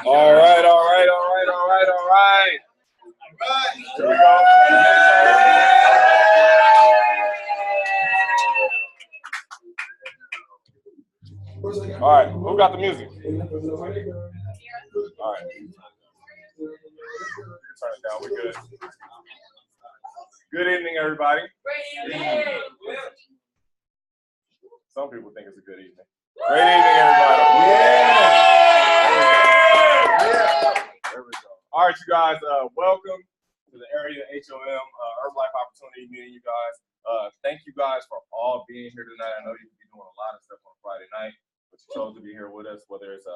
All right. Here we go. All right, who got the music? All right. Turn it down, we're good. Good evening, everybody. Great evening. Some people think it's a good evening. Great evening, everybody. There we go. All right, you guys, welcome to the area H.O.M. Herbalife Opportunity meeting, you guys. Thank you guys for all being here tonight. I know you could be doing a lot of stuff on Friday night, but you chose to be here with us, whether it's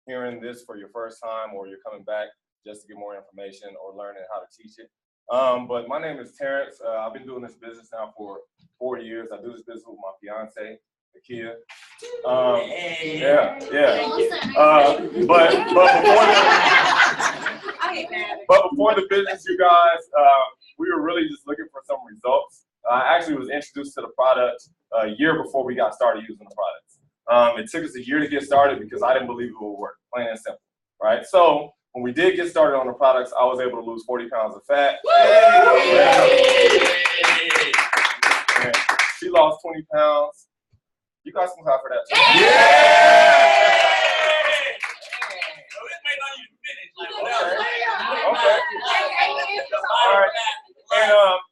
hearing this for your first time or you're coming back just to get more information or learning how to teach it. But my name is Terrence. I've been doing this business now for 4 years. I do this business with my fiance, Akia. But before the business, you guys, we were really just looking for some results. I actually was introduced to the product a year before we got started using the products. It took us a year to get started because I didn't believe it would work, plain and simple, right? So when we did get started on the products, I was able to lose 40 pounds of fat. She lost 20 pounds. You guys can clap for that too. Okay. All right.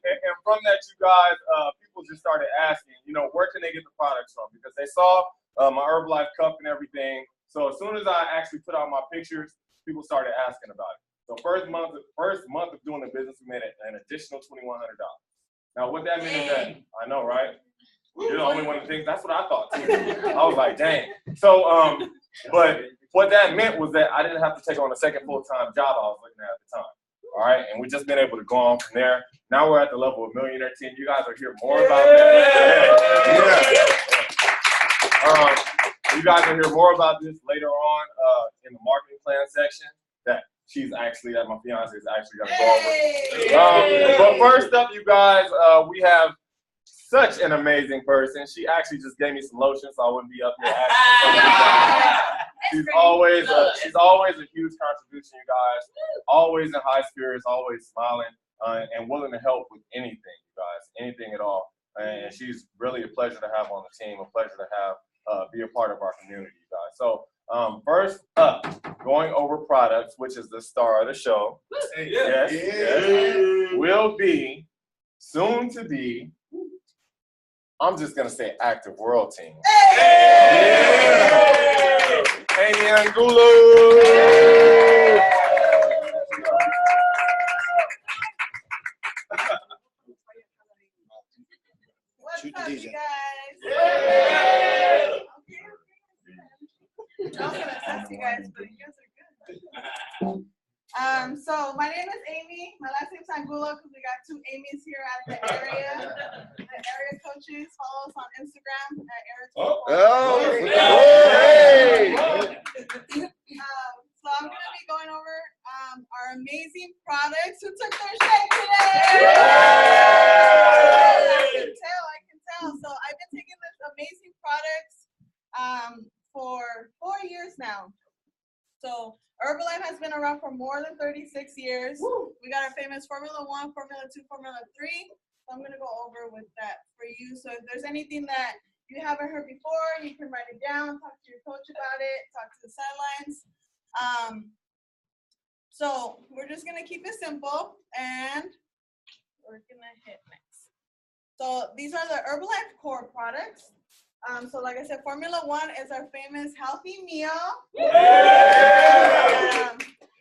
And from that, you guys, people just started asking, where can they get the products from? Because they saw my Herbalife cup and everything. So as soon as I actually put out my pictures, people started asking about it. So first month of doing the business, we made an additional $2,100. Now what that meant is that, I know, right? You're the only one that thinks, that's what I thought too. I was like, dang. So, but what that meant was that I didn't have to take on a second full-time job I was looking at the time. All right, and we've just been able to go on from there. Now we're at the level of millionaire team. You guys will hear more about that. You guys will hear more about this later on in the marketing plan section that my fiance is actually going to go over. But first up, you guys, we have such an amazing person. She actually just gave me some lotion so I wouldn't be up here asking. She's always a huge contribution, you guys. Always in high spirits, always smiling, and willing to help with anything, you guys, anything at all. And she's really a pleasure to have on the team, a pleasure to have be a part of our community, you guys. So first up, going over products, which is the star of the show. Yes. Will be, soon to be, I'm just gonna say active world team. Amy Angulo. Shoot the DJ. You guys, but you guys are good. So my name is Amy. My last name's Angulo because we got two Amy's here at the area. The area coaches, follow us on Instagram at So I'm gonna be going over our amazing products. Who took their shake today? I can tell. So I've been taking this amazing products for 4 years now. So Herbalife has been around for more than 36 years. Woo. We got our famous Formula 1, Formula 2, Formula 3. So I'm going to go over with that for you. So if there's anything that you haven't heard before, you can write it down, talk to your coach about it, talk to the sidelines. So we're just going to keep it simple, and we're going to hit next. So these are the Herbalife core products. So like I said, Formula 1 is our famous healthy meal.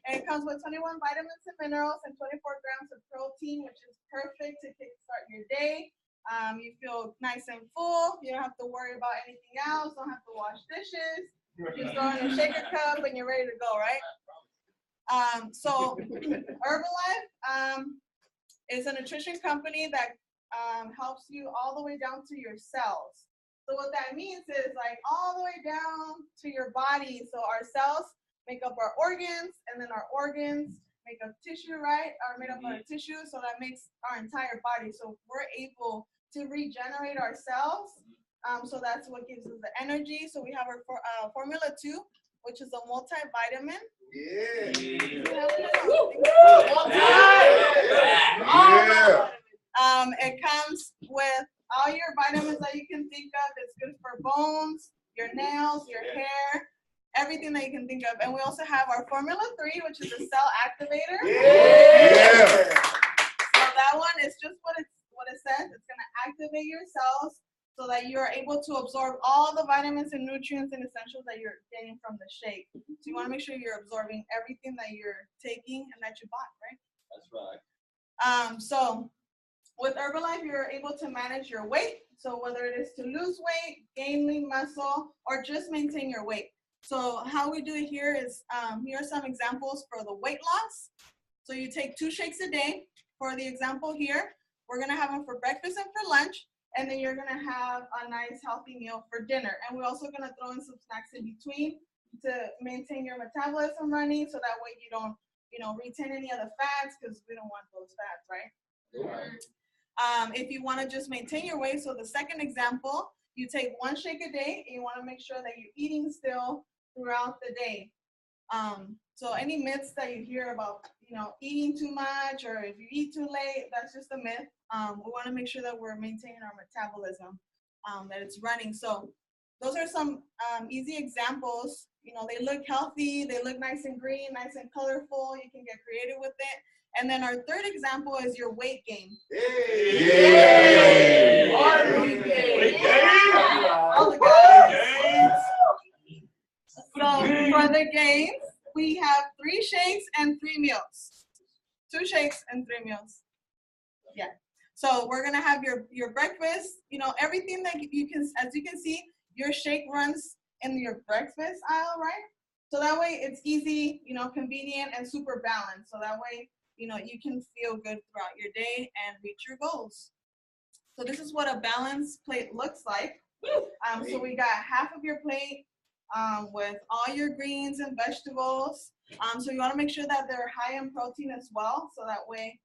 And it comes with 21 vitamins and minerals and 24 grams of protein, which is perfect to kickstart your day. You feel nice and full. You don't have to worry about anything else. Don't have to wash dishes. Just throw in a shaker cup and you're ready to go, right? So Herbalife is a nutrition company that helps you all the way down to your cells. So what that means is like all the way down to your body. So our cells make up our organs, and then our organs make up tissue, right? Are made up of our tissue, so that makes our entire body. So we're able to regenerate our cells. So that's what gives us the energy. So we have our Formula 2, which is a multivitamin. Yeah. It comes with all your vitamins that you can think of. It's good for bones, your nails, your hair, everything that you can think of. And we also have our Formula 3, which is a cell activator. Yeah. So that one is just what it says. It's going to activate your cells so that you are able to absorb all the vitamins and nutrients and essentials that you're getting from the shake. So you want to make sure you're absorbing everything that you're taking and that you bought, right? That's right. So with Herbalife, you're able to manage your weight. So whether it is to lose weight, gain lean muscle, or just maintain your weight. So how we do it here is, here are some examples for the weight loss. So you take 2 shakes a day. For the example here, we're gonna have them for breakfast and for lunch, and then you're gonna have a nice healthy meal for dinner. And we're also gonna throw in some snacks in between to maintain your metabolism running, so that way you don't, retain any of the fats, because we don't want those fats, right? If you want to just maintain your weight, so the second example, you take 1 shake a day, and you want to make sure that you're eating still throughout the day. So any myths that you hear about, eating too much, or if you eat too late, that's just a myth. We want to make sure that we're maintaining our metabolism, that it's running. So those are some easy examples. They look healthy, they look nice and green, nice and colorful. You can get creative with it. And then our third example is your weight gain. Yay! All the guys. So for the gains, we have 3 shakes and 3 meals. 2 shakes and 3 meals. Yeah. So we're gonna have your breakfast. Everything that you can, as you can see, your shake runs in your breakfast aisle, right? So that way it's easy, convenient and super balanced. So that way, you can feel good throughout your day and reach your goals. So this is what a balanced plate looks like. So we got half of your plate with all your greens and vegetables. So you want to make sure that they're high in protein as well, so that way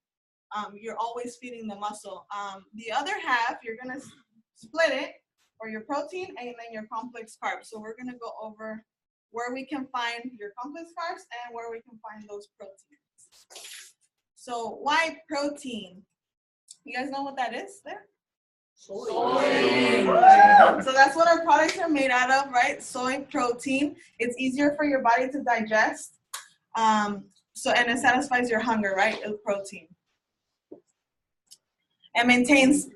you're always feeding the muscle. The other half, you're going to split it for your protein and then your complex carbs. So we're going to go over where we can find your complex carbs and where we can find those proteins. So why protein? You guys know what that is there? Soy. So that's what our products are made out of, right? Soy protein. It's easier for your body to digest. And it satisfies your hunger, right? With protein. It maintains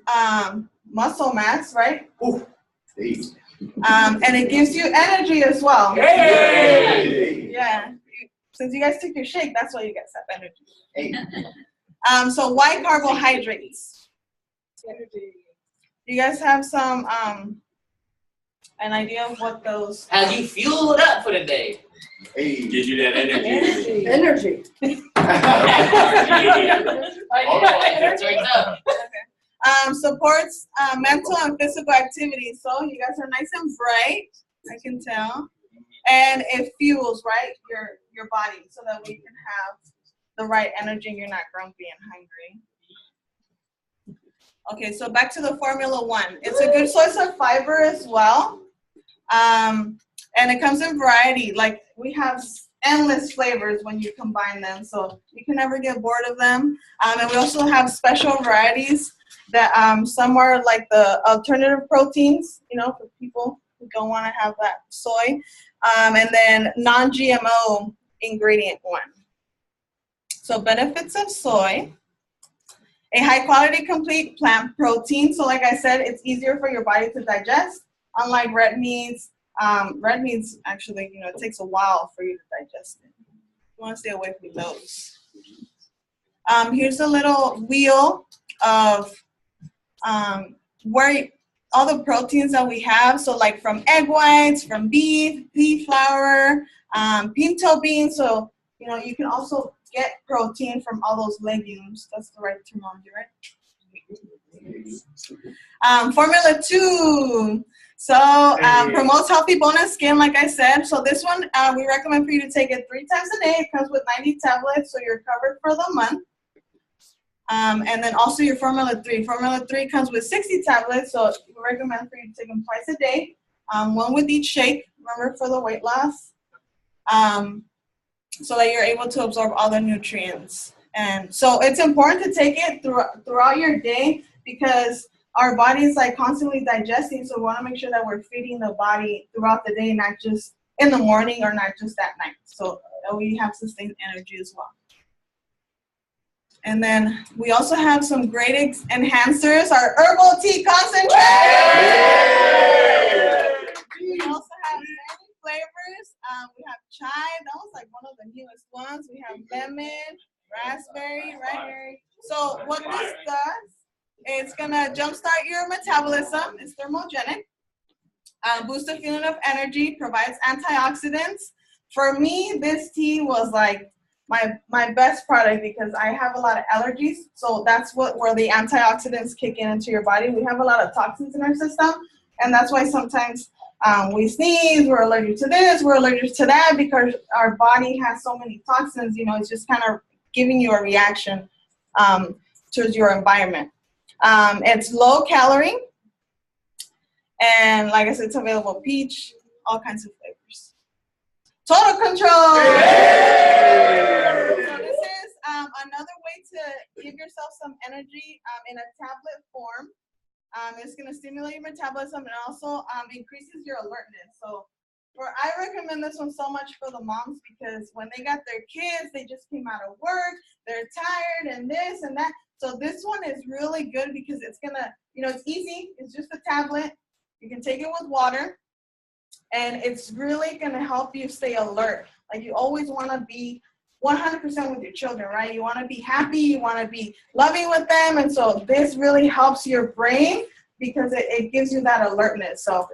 muscle mass, right? Ooh. And it gives you energy as well. Hey. Yeah. Since you guys took your shake, that's why you get that energy. Hey. So why carbohydrates? You guys have some an idea of what those? As you fueled up for the day. Hey. Gives you that energy. Energy. Supports mental and physical activity. So you guys are nice and bright, I can tell. And it fuels, right, your body, so that we can have the right energy and you're not grumpy and hungry. Okay, so back to the Formula 1. It's a good source of fiber as well. And it comes in variety. Like, we have endless flavors when you combine them, so you can never get bored of them. And we also have special varieties that some are like the alternative proteins, for people who don't want to have that soy. And then non-GMO ingredient one. So benefits of soy. A high quality complete plant protein. So like I said, it's easier for your body to digest. Unlike red meats actually, it takes a while for you to digest it. You want to stay away from those. Here's a little wheel of where all the proteins that we have. So like from egg whites, from beef, pea flour, pinto beans. So, you can also get protein from all those legumes. That's the right terminology, right? Formula 2. So promotes healthy bone and skin, like I said. So this one, we recommend for you to take it 3 times a day. It comes with 90 tablets, so you're covered for the month. And then also your Formula 3. Formula 3 comes with 60 tablets, so we recommend for you to take them twice a day. 1 with each shake, remember, for the weight loss. so that you're able to absorb all the nutrients. And so it's important to take it throughout your day because our body is like constantly digesting. So we want to make sure that we're feeding the body throughout the day, not just in the morning or not just at night. So that we have sustained energy as well. And then we also have some great enhancers, our herbal tea concentrate. We also have many flavors. We have chai, that was like one of the newest ones. We have lemon, raspberry, right? So what this does, it's gonna jumpstart your metabolism. It's thermogenic, boost the feeling of energy, provides antioxidants. For me, this tea was like my best product because I have a lot of allergies. So that's where the antioxidants kick into your body. We have a lot of toxins in our system, and that's why sometimes we sneeze, we're allergic to this, we're allergic to that, because our body has so many toxins, you know, it's just kind of giving you a reaction towards your environment. It's low calorie, and like I said, it's available peach, all kinds of flavors. Total control! So this is another way to give yourself some energy in a tablet form. It's going to stimulate your metabolism and also increases your alertness. So I recommend this one so much for the moms because when they got their kids, they just came out of work, they're tired and this and that. So this one is really good because it's going to, you know, it's easy. It's just a tablet. You can take it with water and it's really going to help you stay alert. Like you always want to be 100% with your children, right? You want to be happy, you want to be loving with them. And so this really helps your brain because it gives you that alertness. So,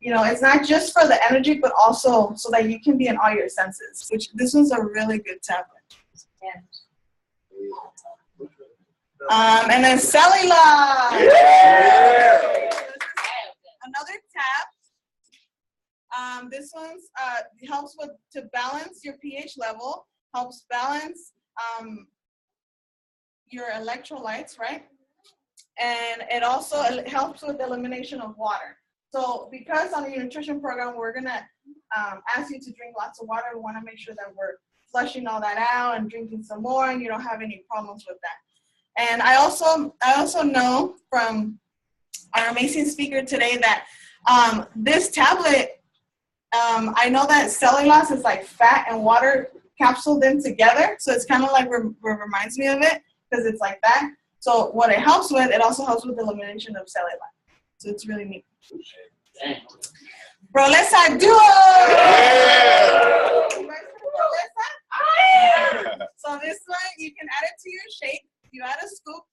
you know, it's not just for the energy, but also so that you can be in all your senses, which this one's a really good tablet. Yeah. And then cellulose. Yeah. Another tab. This one's helps to balance your pH level, helps balance your electrolytes, right? And it also helps with elimination of water. So because on your nutrition program, we're gonna ask you to drink lots of water. We wanna make sure that we're flushing all that out and drinking some more and you don't have any problems with that. And I also know from our amazing speaker today that this tablet, I know that cellulose is like fat and water capsuled in together. So it's kind of like reminds me of it because it's like that. So what it helps with, it also helps with the elimination of cellulite. So it's really neat. Prolesa Duo! Yeah. You guys Prolesa? So this one, you can add it to your shake. You add a scoop,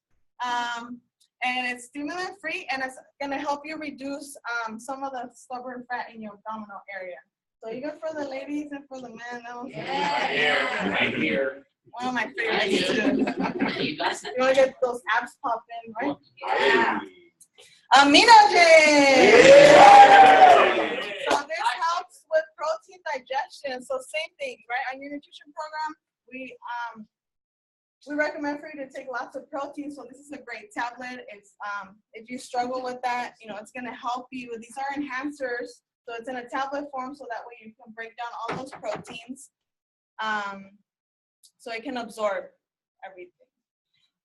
and it's stimulant free, and it's gonna help you reduce some of the stubborn fat in your abdominal area. So even for the ladies and for the men, that was Right here. one of my favorites too. You wanna get those abs popping, right? Yeah. Aminogen! Yeah. So this helps with protein digestion. So same thing, right? On your nutrition program, we recommend for you to take lots of protein. So this is a great tablet. It's if you struggle with that, you know, it's gonna help you. These are enhancers. So it's in a tablet form so that way you can break down all those proteins. So it can absorb everything.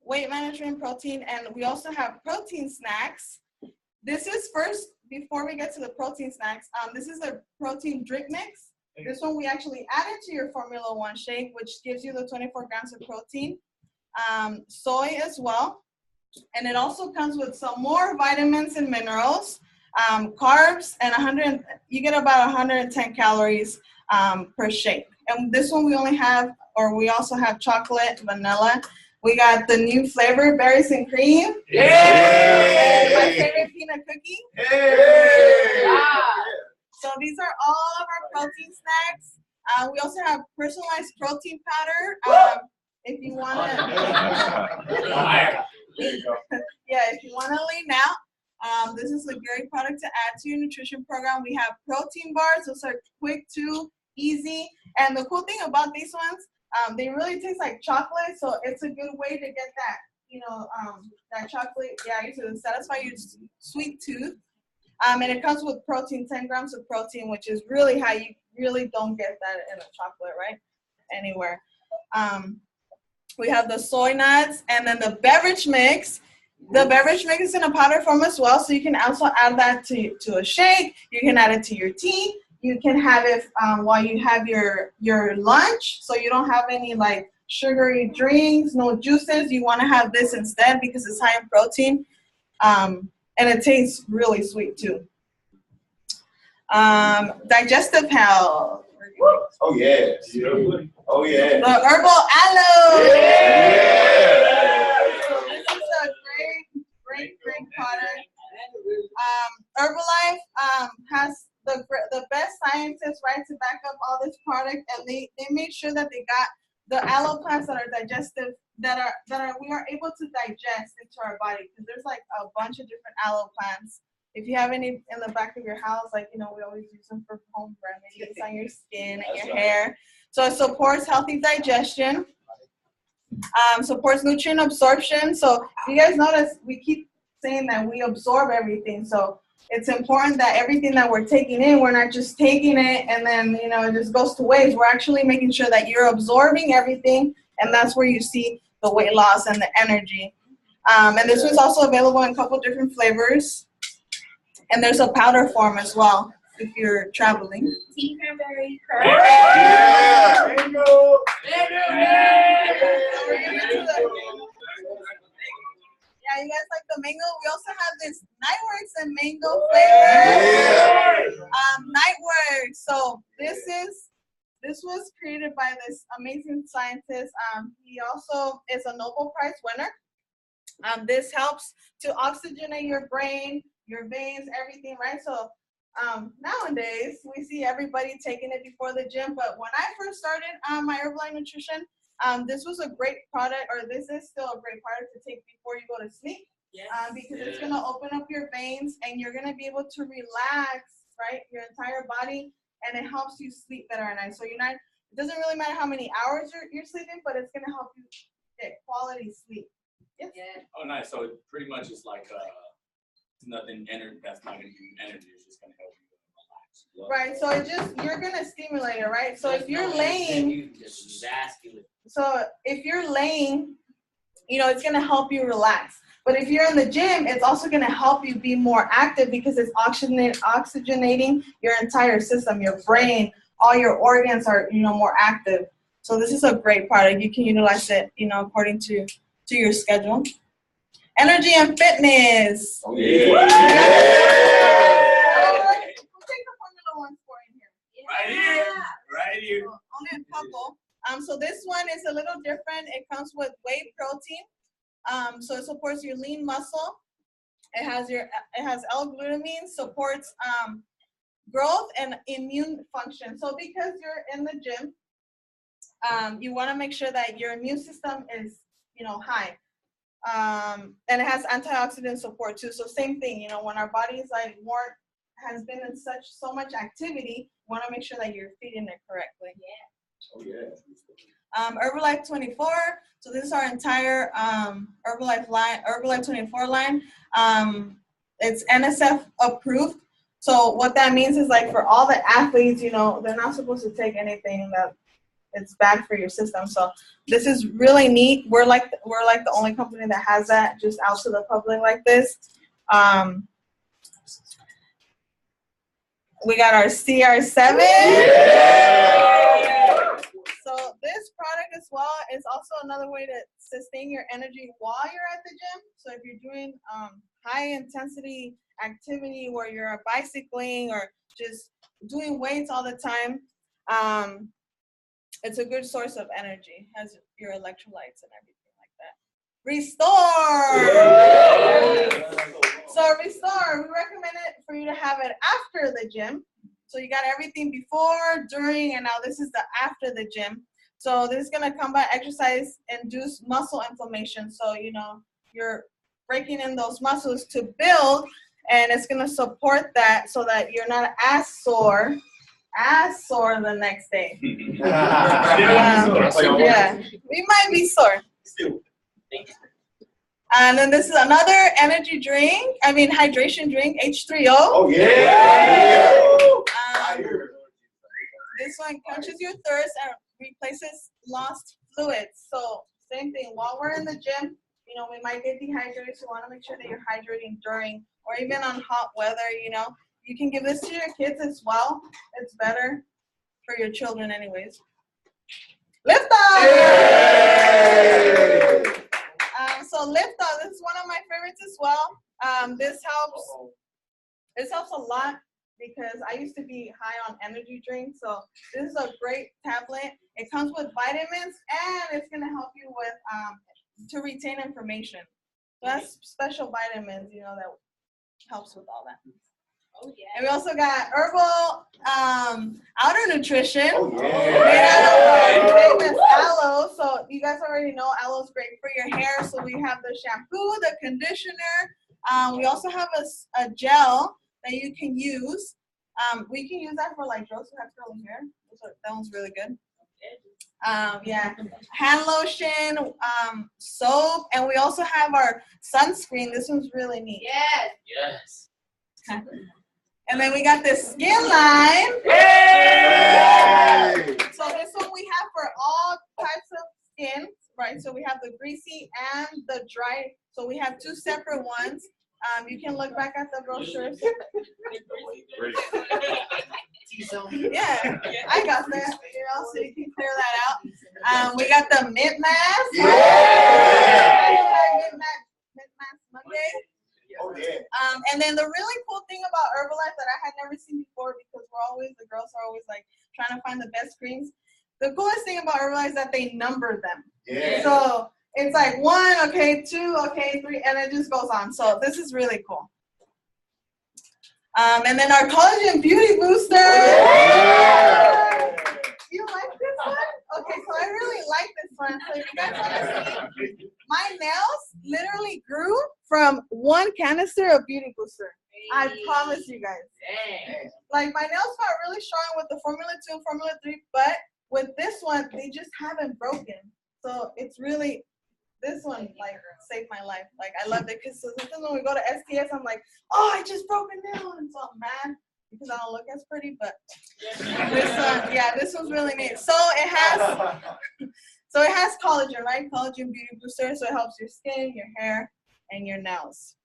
Weight management, protein, and we also have protein snacks. This is first, before we get to the protein snacks, this is a protein drink mix. This one we actually added to your Formula 1 shake, which gives you the 24 grams of protein. Soy as well. And it also comes with some more vitamins and minerals, carbs, and you get about 110 calories per shake. And this one we also have chocolate, vanilla. We got the new flavor, berries and cream. Yeah. And my favorite peanut cookie. Yeah. So these are all of our protein snacks. We also have personalized protein powder. If you want to, if you want to lean out, this is a great product to add to your nutrition program. We have protein bars. Those are quick too, easy. And the cool thing about these ones, they really taste like chocolate, so it's a good way to get that, that chocolate, to satisfy your sweet tooth. And it comes with protein, 10 grams of protein, which is really high. You really don't get that in a chocolate, right? Anywhere. We have the soy nuts, and then the beverage mix. The beverage mix is in a powder form as well, so you can also add that to a shake. You can add it to your tea. You can have it while you have your lunch, so you don't have any like sugary drinks, no juices. You want to have this instead because it's high in protein, and it tastes really sweet too. Digestive health. Oh, yeah. Oh, yeah. The herbal aloe. Yeah. This is a great product. Herbalife has the best scientists, right, to back up all this product, and they made sure that they got the aloe plants that are digestive, that we are able to digest into our body, because there's like a bunch of different aloe plants. If you have any in the back of your house, like, you know, we always use them for home remedies on your skin and your hair. So it supports healthy digestion, supports nutrient absorption. So if you guys notice, we keep saying that we absorb everything. So it's important that everything that we're taking in, we're not just taking it and then, you know, it just goes to waste. We're actually making sure that you're absorbing everything, and that's where you see the weight loss and the energy. And this one's also available in a couple different flavors. And there's a powder form as well if you're traveling. Tea cranberry. Yeah. So we're gonna do yeah, you guys like the mango? We also have this Nightworks and mango flavor. Nightworks. So this was created by this amazing scientist. He also is a Nobel Prize winner. This helps to oxygenate your brain, your veins, everything, right? So nowadays we see everybody taking it before the gym, but when I first started my Herbalife Nutrition, this was a great product, or this is still a great product to take before you go to sleep. Yes. Because it's going to open up your veins, and you're going to be able to relax, right, your entire body, and it helps you sleep better at night. So you're not, it doesn't really matter how many hours you're sleeping, but it's going to help you get quality sleep. Yes. Yeah. Oh, nice. So it pretty much is like nothing that's not going to give you energy. It's just going to help you relax. Right. So it just, you're going to stimulate it, right? So if you're laying, so if you're laying, you know, it's going to help you relax. But if you're in the gym, it's also going to help you be more active, because it's oxygenating your entire system, your brain, all your organs are, you know, more active. So this is a great product. You can utilize it, you know, according to your schedule. Energy and fitness. Oh, yeah. We'll take the Formula 1 for in here. Right here. Right here. So, only a couple. So this one is a little different. It comes with whey protein. So it supports your lean muscle. It has L-glutamine, supports growth and immune function. So because you're in the gym, you want to make sure that your immune system is, you know, high. And it has antioxidant support too. So same thing, you know, when our body is like has been in so much activity, you want to make sure that you're feeding it correctly. Yeah. Oh, yeah. Herbalife 24. So this is our entire Herbalife line, Herbalife 24 line. It's NSF approved. So what that means is, like, for all the athletes, you know, they're not supposed to take anything that it's bad for your system. So this is really neat. We're like the only company that has that just out to the public like this. We got our CR7. Yeah. So this product as well is also another way to sustain your energy while you're at the gym. So if you're doing high intensity activity where you're bicycling or just doing weights all the time, it's a good source of energy. It has your electrolytes and everything like that. Restore. So Restore, we recommend it for you to have it after the gym. So you got everything before, during, and now this is the after the gym. So this is going to combat exercise-induced muscle inflammation. So, you know, you're breaking in those muscles to build, and it's going to support that so that you're not as sore the next day. Yeah, we might be sore. And then this is another energy drink. I mean, hydration drink, H3O. Oh, yeah. This one quenches your thirst and replaces lost fluids. So same thing. While we're in the gym, you know, we might get dehydrated. So you want to make sure that you're hydrating during or even on hot weather. You know, you can give this to your kids as well. It's better for your children, anyways. Lift off. So lift off. This is one of my favorites as well. This helps a lot because I used to be high on energy drinks. So this is a great tablet. It comes with vitamins and it's gonna help you with to retain information. So that's special vitamins, you know, that helps with all that. Oh yeah. And we also got herbal outer nutrition. Oh yeah. Made out of famous aloe. So you guys already know aloe is great for your hair. So we have the shampoo, the conditioner. We also have a gel that you can use. We can use that for like girls who have curly hair. That one's really good. Yeah, hand lotion, soap, and we also have our sunscreen. This one's really neat. Yes. And then we got this skin line. Hey! So this one we have for all types of skin, right? So we have the greasy and the dry. So we have two separate ones. You can look back at the brochures. Yeah, I got that. You know, so you can clear that out. We got the mint mask. Yeah. Mint mask Monday. Oh yeah. And then the really cool thing about Herbalife that I had never seen before, because the girls are always like trying to find the best creams. The coolest thing about Herbalife is that they number them. Yeah. So it's like 1, okay, 2, okay, 3, and it just goes on. So this is really cool. And then our collagen beauty booster. Yeah. You like this one? Okay, so I really like this one. So if you guys want to see, my nails literally grew from 1 canister of beauty booster. I promise you guys. Dang. Like my nails got really strong with the Formula 2 and Formula 3, but with this one, they just haven't broken. So it's really, this one like saved my life. Like I loved it because sometimes when we go to STS, I'm like, oh, I just broke a nail, and so I'm mad because I don't look as pretty. But this one, yeah, this one's really neat. So it has collagen, right? Collagen beauty booster, so it helps your skin, your hair, and your nails.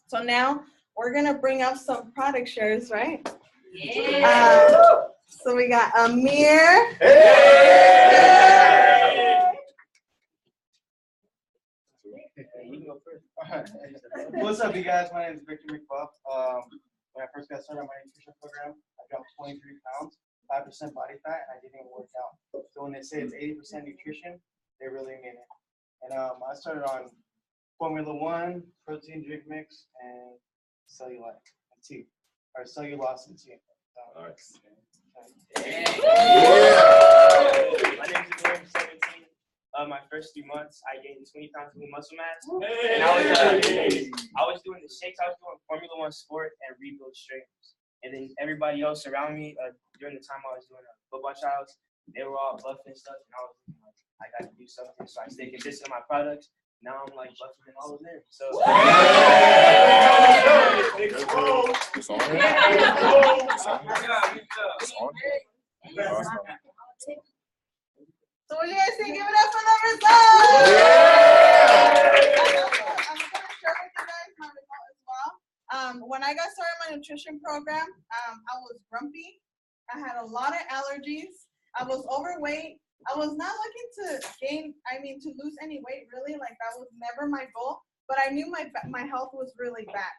So now we're gonna bring up some product shares, right? Yeah. So we got Amir. Hey! You can go first. What's up, you guys? My name is Victor McBuff. When I first got started on my nutrition program, I dropped 23 pounds, 5% body fat, and I didn't even work out. So when they say it's 80% nutrition, they really mean it. And I started on Formula 1, protein drink mix, and cellulite and tea, or cellulose and tea. Nice. My name is Amir, 17. My first 3 months, I gained 20 pounds of muscle mass. And I was doing the shakes, I was doing Formula 1 Sport and Rebuild Strengths. And then everybody else around me, during the time I was doing football trials, they were all buff and stuff. And I was like, I got to do something. So I stayed consistent on my products. Now I'm like buffing and all of them. So. It's on. So what do you guys think? Give it up for the results! I'm gonna share with you guys my result as well. When I got started my nutrition program, I was grumpy. I had a lot of allergies. I was overweight. I was not looking to to lose any weight really. Like that was never my goal. But I knew my health was really bad.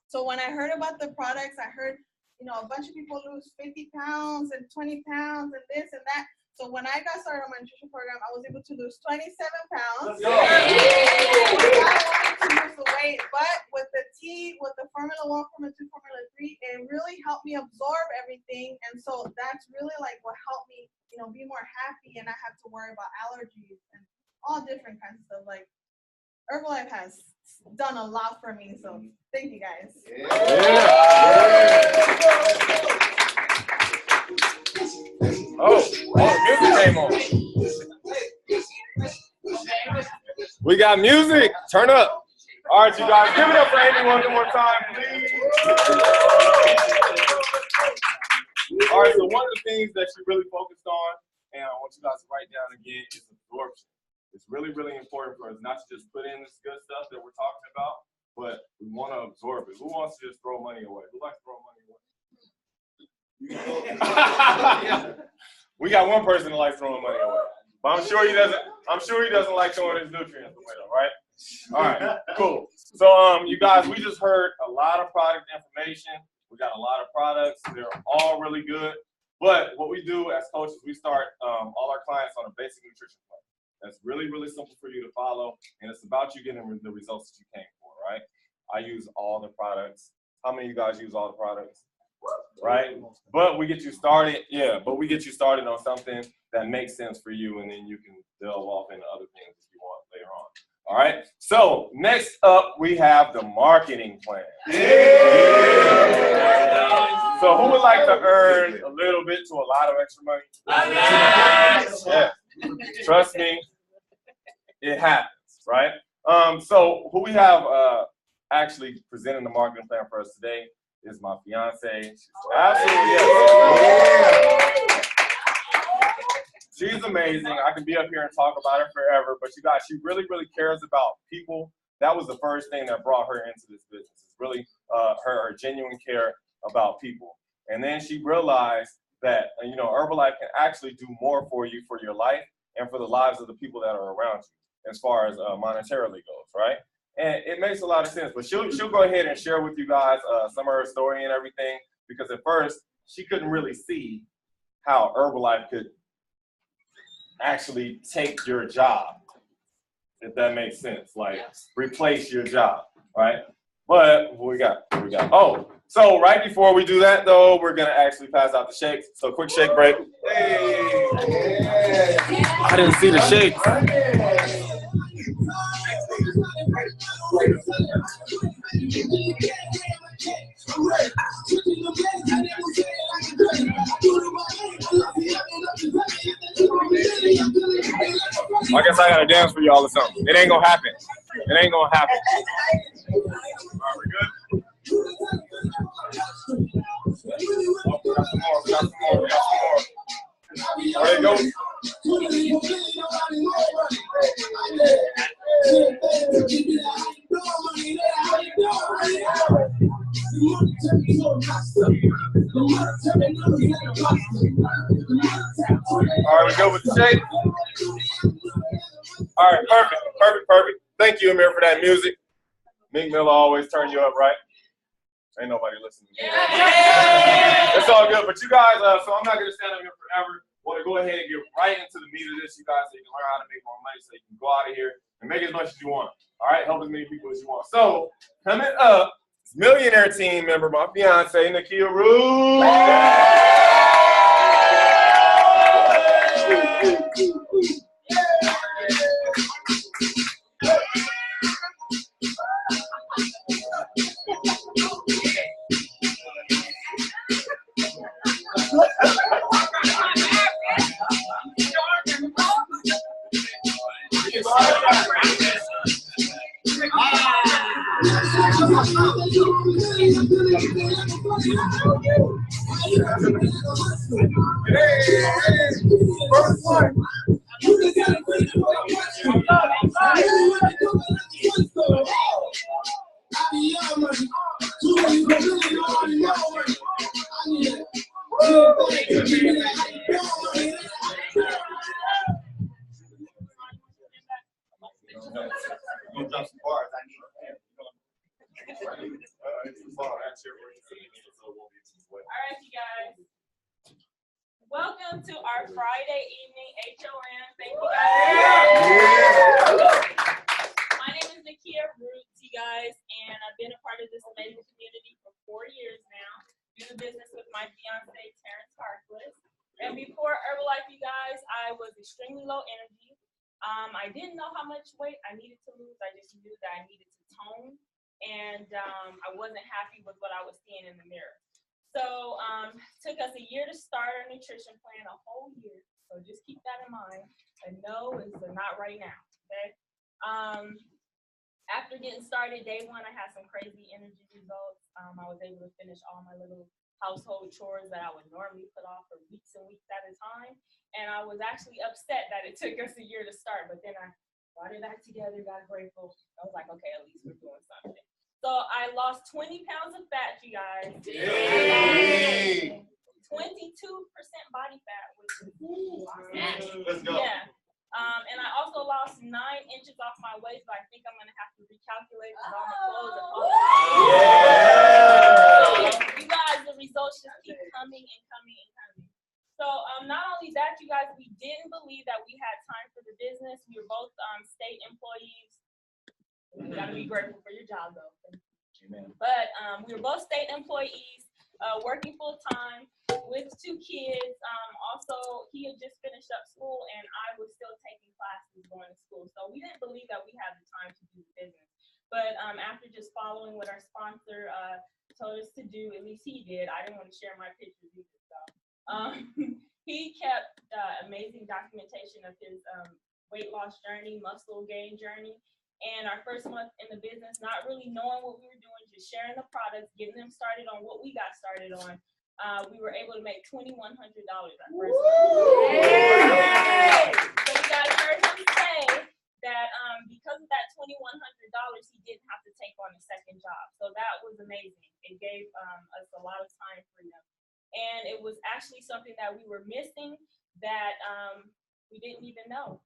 So when I heard about the products, I heard, you know, a bunch of people lose 50 pounds and 20 pounds and this and that. So when I got started on my nutrition program, I was able to lose 27 pounds. I wanted to lose the weight, but with the tea, with the Formula 1, Formula 2, Formula 3, it really helped me absorb everything. And so that's really like what helped me, you know, be more happy and not have to worry about allergies and all different kinds of stuff. Like Herbalife has done a lot for me. So thank you guys. Oh, music came on. We got music. Turn up. All right, you guys, give it up for Amy one more time, please. All right, so one of the things that she really focused on, and I want you guys to write down again, is absorption. It's really, really important for us not to just put in this good stuff that we're talking about, but we want to absorb it. Who wants to just throw money away? Who likes to throw money away? We got one person that likes throwing money away, but I'm sure he doesn't like throwing his nutrients away, though, right? All right, cool. So, you guys, we just heard a lot of product information. We got a lot of products. They're all really good. But what we do as coaches, we start all our clients on a basic nutrition plan. That's really, really simple for you to follow, and it's about you getting the results that you came for, right? I use all the products. How many of you guys use all the products? Right? But we get you started, on something that makes sense for you, and then you can delve off into other things if you want later on. All right? So next up, we have the marketing plan. Yeah. So who would like to earn a little bit to a lot of extra money? Yeah. Trust me, it happens, right? So who we have actually presenting the marketing plan for us today is my fiance. Absolutely. She's amazing. I can be up here and talk about her forever, but you guys, she really, really cares about people. That was the first thing that brought her into this business. It's really her genuine care about people. And then she realized that, Herbalife can actually do more for you, for your life, and for the lives of the people that are around you, as far as monetarily goes, right? And it makes a lot of sense, but she'll go ahead and share with you guys some of her story and everything, because at first she couldn't really see how Herbalife could actually take your job, if that makes sense, like replace your job, right? But what we got? Oh, so right before we do that though, we're gonna actually pass out the shakes. So quick shake break. Hey. I didn't see the shakes. I guess I gotta dance for y'all or something. It ain't gonna happen. It ain't gonna happen. All right, we good? Oh, we got some more. There they go. All right, we go with the shake. All right, perfect. Thank you, Amir, for that music. Meek Miller always turn you up, right? Ain't nobody listening to me. It's all good, but you guys, so I'm not gonna stand up here forever. Want to go ahead and get right into the meat of this, you guys, so you can learn how to make more money, so you can go out of here and make as much as you want. All right, help as many people as you want. So coming up, millionaire team member, my fiance, Nakia Rue. Alright, you guys. Welcome to our Friday evening H.O.M. Thank you guys. My name is Nakia Roots, you guys, and I've been a part of this amazing community for 4 years now. Doing business with my fiance, Terrence Harkless. And before Herbalife, you guys, I was extremely low energy. I didn't know how much weight I needed to lose. I just knew that I needed to tone, and I wasn't happy with what I was seeing in the mirror. So took us a year to start our nutrition plan, a whole year. So just keep that in mind. A no is a not right now, okay? After getting started, day one, I had some crazy energy results. I was able to finish all my little household chores that I would normally put off for weeks and weeks at a time. And I was actually upset that it took us a year to start, but then I brought it back together, got grateful. I was like, okay, at least we're doing something. So I lost 20 pounds of fat, you guys. Hey. 22% body fat, which is awesome. Let's go. Yeah. And I also lost 9 inches off my waist, but I think I'm gonna have to recalculate because all my clothes are falling. So, you guys, the results just keep coming and coming and coming. So not only that, you guys, we didn't believe that we had time for the business. We were both state employees. You gotta be grateful for your job though. Amen. But we were both state employees, working full time with 2 kids. Also, he had just finished up school and I was still taking classes going to school. So we didn't believe that we had the time to do the business. But after just following what our sponsor told us to do, at least he did. I didn't want to share my pictures either. So he kept amazing documentation of his weight loss journey, muscle gain journey. And our first month in the business, not really knowing what we were doing, just sharing the products, getting them started on what we got started on, we were able to make $2,100 our first month. So you guys heard him say that because of that $2,100, he didn't have to take on a second job. So that was amazing. It gave us a lot of time freedom. And it was actually something that we were missing that we didn't even know.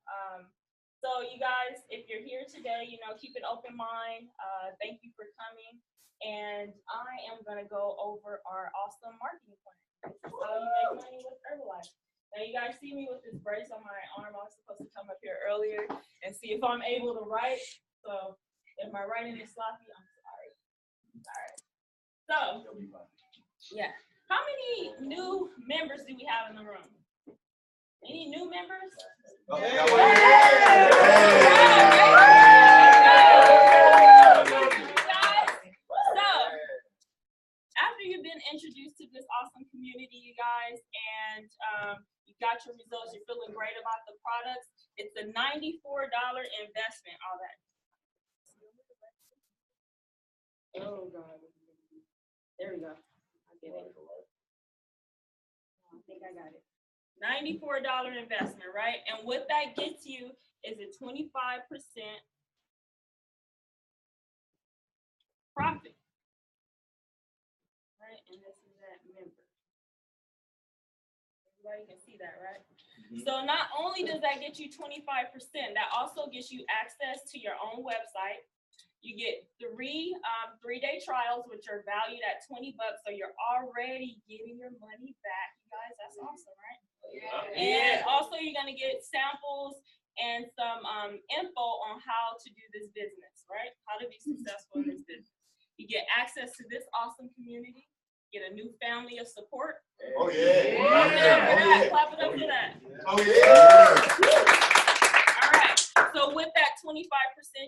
So you guys, if you're here today, you know, keep an open mind. Thank you for coming. And I am going to go over our awesome marketing plan. This is how you make money with Herbalife. Now you guys see me with this brace on my arm. I was supposed to come up here earlier and see if I'm able to write. So if my writing is sloppy, I'm sorry. All right. So, yeah. How many new members do we have in the room? Any new members? Oh, Yeah. yeah. So, after you've been introduced to this awesome community, you guys, and you got your results, you're feeling great about the products, it's a $94 investment, all that. Oh, God. There we go. I get it. I think I got it. $94 investment, right? And what that gets you is a 25% profit, right? And this is that member. Everybody can see that, right? Mm-hmm. So not only does that get you 25%, that also gives you access to your own website. You get 3 3-day trials, which are valued at $20. So you're already getting your money back, you guys. That's awesome, right? Yeah. And also you're gonna get samples and some info on how to do this business, right? How to be successful in this business. You get access to this awesome community. Get a new family of support. Oh yeah. Clap it up for that. Clap it up for that. Oh yeah. All right. So with that 25%,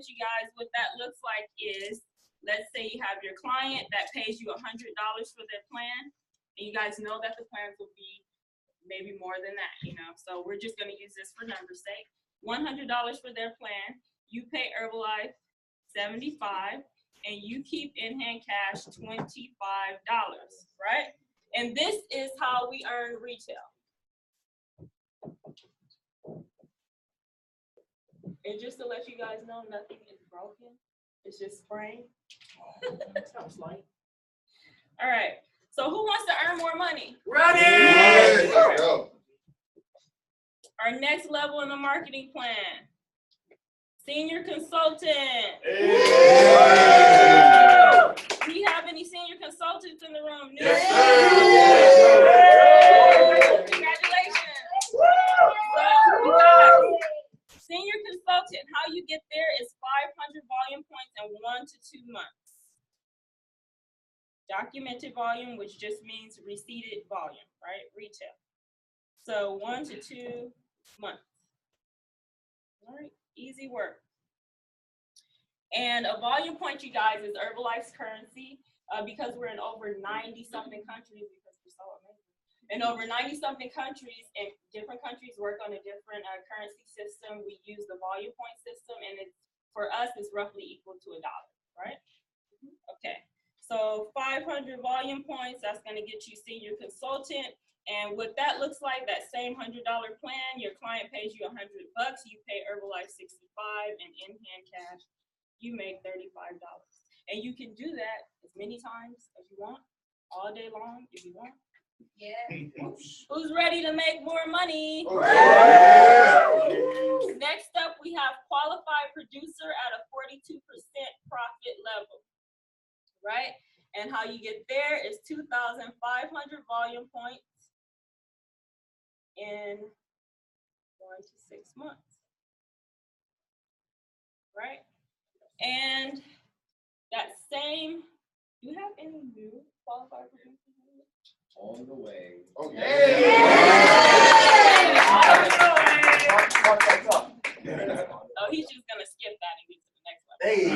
you guys, what that looks like is, let's say you have your client that pays you $100 for their plan, and you guys know that the plans will be maybe more than that, you know. So we're just going to use this for numbers' sake. $100 for their plan. You pay Herbalife $75, and you keep in hand cash $25, right? And this is how we earn retail. And just to let you guys know, nothing is broken. It's just spraying. Sounds like. All right. So who wants to earn more money? Ready? Yes. Let's go. Our next level in the marketing plan. Senior consultant. Hey. Do we have any senior consultants in the room? Yes, sir. Congratulations. So, you guys, senior consultant, how you get there is 500 volume points in 1 to 2 months. Documented volume, which just means receipted volume, right? Retail. So 1 to 2 months. All right, easy work. And a volume point, you guys, is Herbalife's currency because we're in over 90-something countries because we're so amazing. In over 90-something countries, and different countries work on a different currency system. We use the volume point system, and it's for us is roughly equal to $1, right? Okay, so 500 volume points, that's gonna get you senior consultant. And what that looks like, that same $100 plan, your client pays you $100, you pay Herbalife $65, and in hand cash, you make $35. And you can do that as many times as you want, all day long if you want. Yeah. Who's ready to make more money? Yeah. Next up, we have qualified producer at a 42% profit level, right? And how you get there is 2,500 volume points in 4 to 6 months, right? And that same, do you have any new qualified producers? On the way. Okay. Oh, he's just gonna skip that and get to the next one. Hey.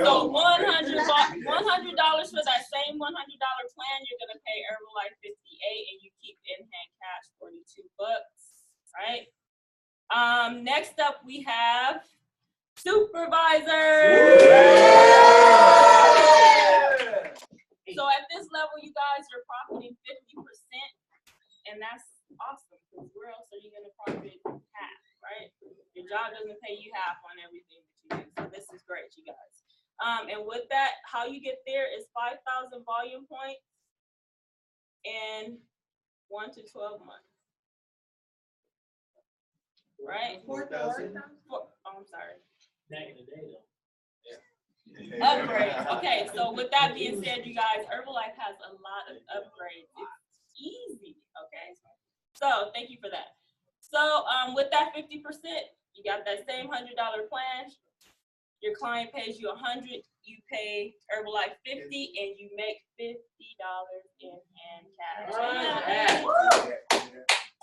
So $100 for that same $100 plan, you're gonna pay Herbalife $58, and you keep in hand cash $42, right? Next up we have supervisors. So at this level, you guys are profiting 50%, and that's awesome, because where else are you gonna profit half, right? Your job doesn't pay you half on everything that you do, so this is great, you guys. And with that, how you get there is 5,000 volume points in 1 to 12 months, right? 4,000. Oh, I'm sorry. Back in the day, though. Upgrade. Okay, so with that being said, you guys, Herbalife has a lot of upgrades. It's easy, okay? So thank you for that. So with that 50%, you got that same $100 plan. Your client pays you $100, you pay Herbalife $50, and you make $50 in hand cash.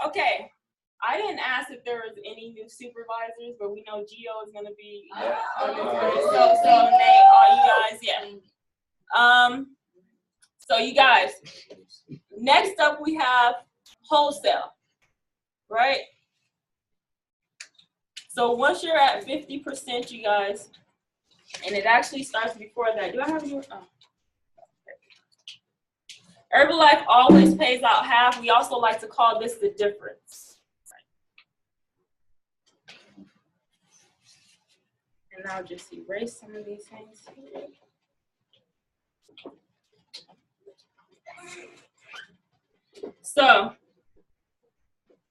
Okay. I didn't ask if there was any new supervisors, but we know Gio is gonna be on this list. So Nate, all you guys, yeah. So you guys, next up we have wholesale, right? So once you're at 50%, you guys, and it actually starts before that. Do I have your? Oh. Herbalife always pays out half. We also like to call this the difference. And I'll just erase some of these things here. So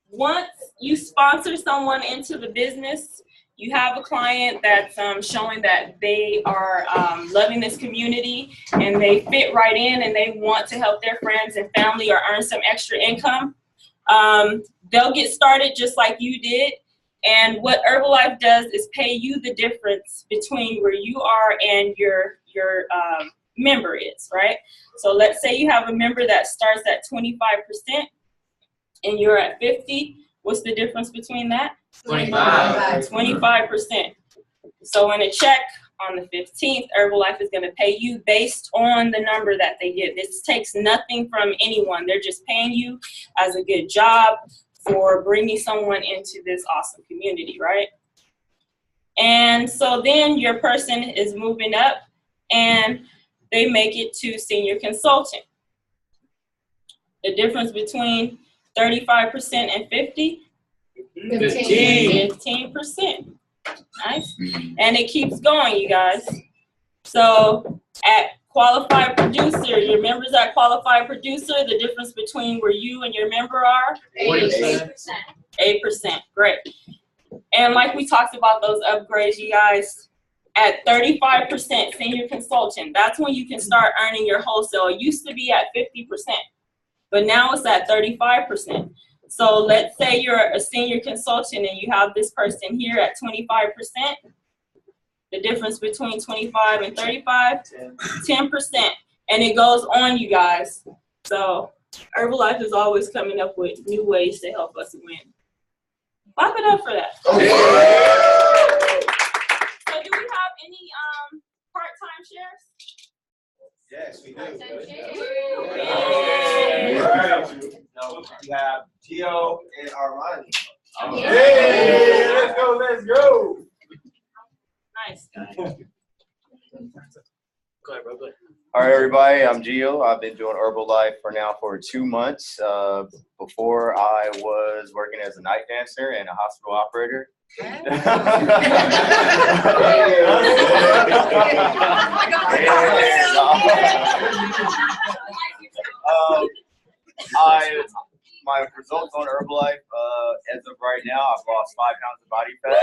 once you sponsor someone into the business, you have a client that's showing that they are loving this community and they fit right in and they want to help their friends and family or earn some extra income. They'll get started just like you did. And what Herbalife does is pay you the difference between where you are and your member is, right? So let's say you have a member that starts at 25% and you're at 50. What's the difference between that? 25%. So in a check on the 15th, Herbalife is going to pay you based on the number that they give. This takes nothing from anyone. They're just paying you as a good job for bringing someone into this awesome community, right? And so then your person is moving up and they make it to senior consultant. The difference between 35% and 50? 15%. Nice. And it keeps going, you guys. So at qualified producer, your members at qualified producer, the difference between where you and your member are? 8%. 8%. Great. And like we talked about those upgrades, you guys, at 35% senior consultant, that's when you can start earning your wholesale. It used to be at 50%, but now it's at 35%. So let's say you're a senior consultant and you have this person here at 25%. The difference between 25 and 35, 10%. And it goes on, you guys. So Herbalife is always coming up with new ways to help us win. Clap it up for that. Okay. So do we have any part-time shares? Yes, we do. We have Gio And Armani. Hey, let's go. Nice. Go ahead, bro. Go ahead. All right, everybody. I'm Gio. I've been doing Herbalife for 2 months. Before I was working as a night dancer and a hospital operator. My results on Herbalife, as of right now, I've lost 5 pounds of body fat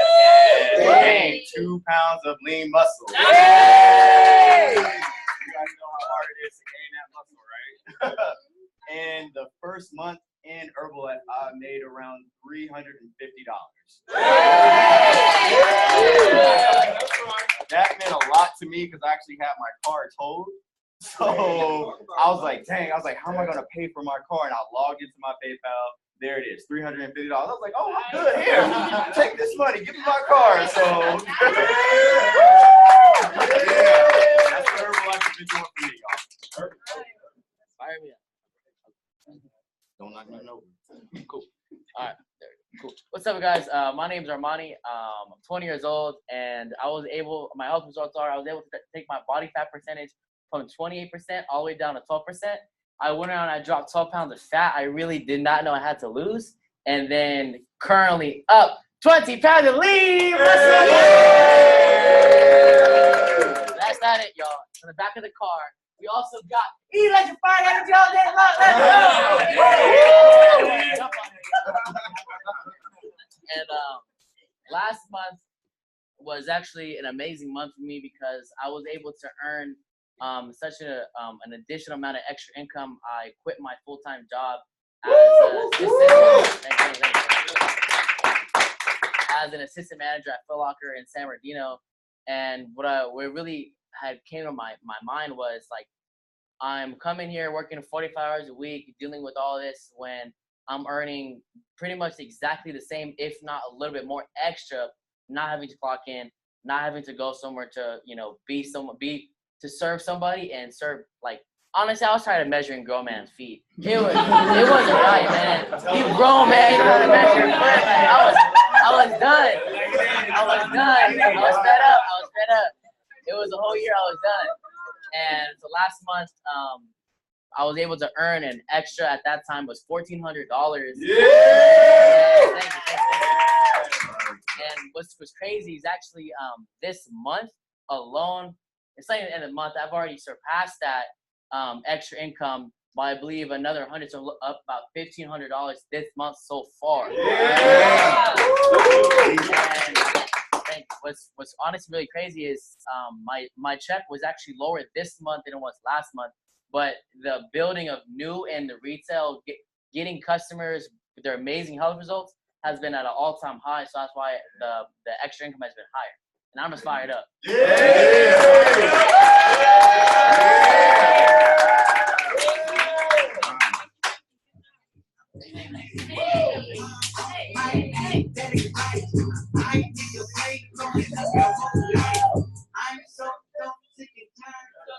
and gained 2 pounds of lean muscle. You guys know how hard it is to gain that muscle, right? And the first month in Herbalife, I made around $350. That meant a lot to me because I actually had my car towed. So I was like, dang, how am I going to pay for my car? And I logged into my PayPal. There it is, $350. I was like, oh, I'm good. Here, take this money. Give me my car. So that's what Herbalife has been doing for me, y'all. Fire me up. Don't knock nothing over. Cool. All right. There. Cool. What's up, guys? My name is Armani. I'm 20 years old, and my health results are I was able to take my body fat percentage from 28% all the way down to 12%. I went around and I dropped 12 pounds of fat I really did not know I had to lose. And then currently up 20 pounds of lean muscle. That's not it, y'all. In the back of the car, we also got electrified energy all day long. Let's go. And last month was actually an amazing month for me because I was able to earn such an additional amount of extra income. I quit my full-time job as an assistant manager at Foot Locker in San Bernardino. And what really had came to my mind was like, I'm coming here working 45 hours a week, dealing with all this when I'm earning pretty much exactly the same, if not a little bit more extra, not having to clock in, not having to go somewhere to, to serve somebody and serve, like, honestly, I was trying to measure in grown man's feet. It wasn't right, man. You grown man, you know how to measure your foot. I was done. I was fed up. It was a whole year I was done. And so last month, I was able to earn an extra at that time was $1,400. Thank you. And what's crazy is actually this month alone, it's not even the end of the month, I've already surpassed that extra income by, I believe, another 100, so up about $1,500 this month so far. And what's honestly really crazy is my check was actually lower this month than it was last month, but the building of new and the retail, getting customers with their amazing health results has been at an all-time high, so that's why the extra income has been higher. And I'm just fired up. So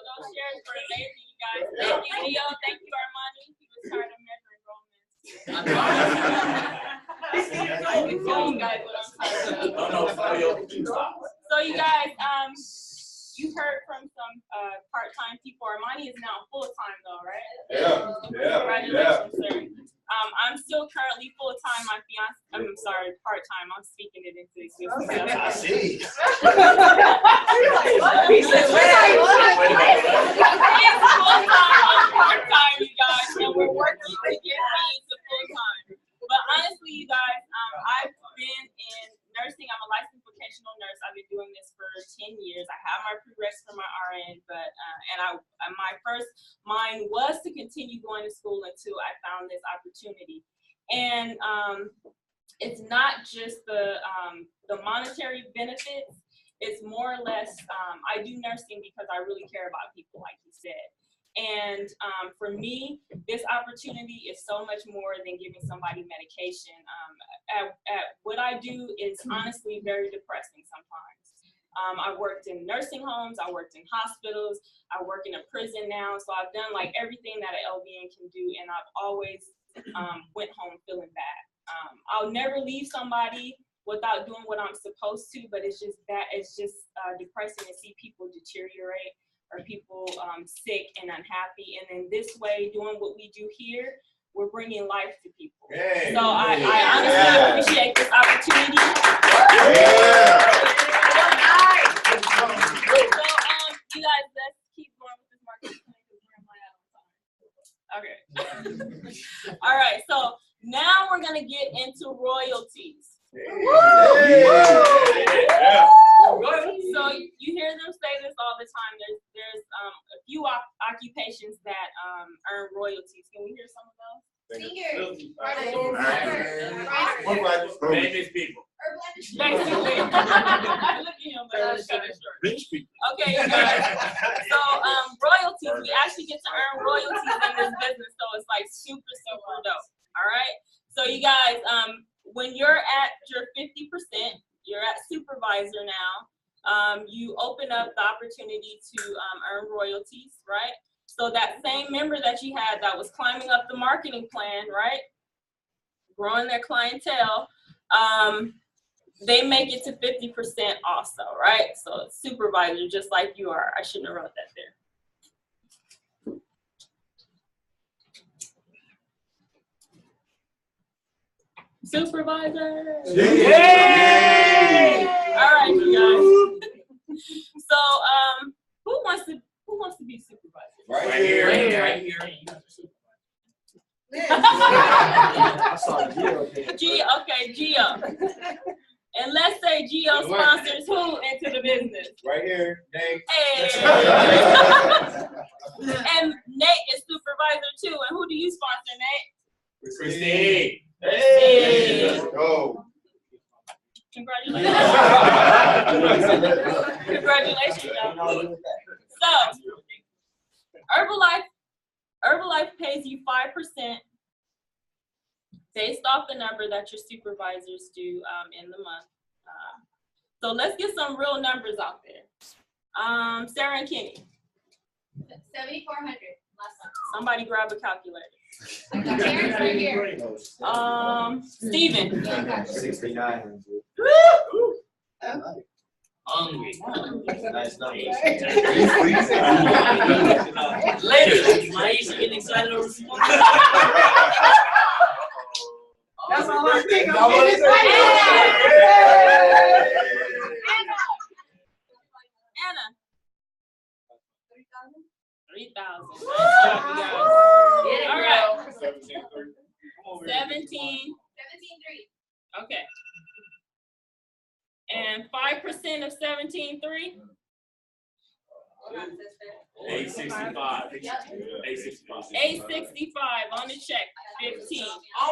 those shares were amazing, you guys. Thank you, Leo. Thank you, Armani. He was tired of measuring grown men. So you guys what I'm talking about. So you guys, you heard from some part-time people. Armani is now full-time though, right? Yeah. Congratulations, sir. I'm still currently full-time. My fiance, I'm sorry, part-time. I'm speaking it into existence. I see. He's full-time, I'm part-time, you guys, and we're working to get me to full-time. But honestly, you guys, I've been in nursing. I'm a licensed vocational nurse. I've been doing this for 10 years. I have my prereqs for my RN, but my first mind was to continue going to school until I found this opportunity. And it's not just the monetary benefits. It's more or less, I do nursing because I really care about people, like you said. And for me, this opportunity is so much more than giving somebody medication. What I do is honestly very depressing sometimes. I worked in nursing homes, I worked in hospitals, I work in a prison now. So I've done like everything that an LVN can do, and I've always went home feeling bad. I'll never leave somebody without doing what I'm supposed to, but it's just depressing to see people deteriorate or people sick and unhappy. And then this way, doing what we do here, we're bringing life to people. Hey. So I honestly appreciate this opportunity. So you guys, let's keep going with this marketing plan because we're running out of time. Okay. All right. So now we're gonna get into royalties. So you hear them say this all the time. There's a few occupations that earn royalties. Can we hear some of those? Famous people. Basically. Look at him, but that's kind of short. Rich people. Okay, you guys. So royalties, we actually get to earn royalties in this business, so it's like super, super dope. All right. So you guys, when you're at your 50%, you're at supervisor now. You open up the opportunity to earn royalties, right? So that same member that you had that was climbing up the marketing plan, right? Growing their clientele, they make it to 50% also, right? So supervisor, just like you are. I shouldn't have wrote that there. Supervisor. Yay! All right, you guys. So, who wants to be supervisor? Right here. Right here. Gio. And let's say Gio sponsors who into the business? Right here, Nate. Hey. And Nate is supervisor too. And who do you sponsor, Nate? Christine. Hey. Let's go. Congratulations. Congratulations, y'all. So, Herbalife pays you 5% based off the number that your supervisors do in the month. So let's get some real numbers out there. Sarah and Kenny. 7,400 last month. Somebody grab a calculator. I got Aaron's right here. Steven. 6,900. Hungry. Nice number. Later, Maisha getting excited over some more. That's all I'm thinking. Anna. 3,000. All right. 17. 17,300. Okay. And 5% of 17,300? 865. 865 on the check. 15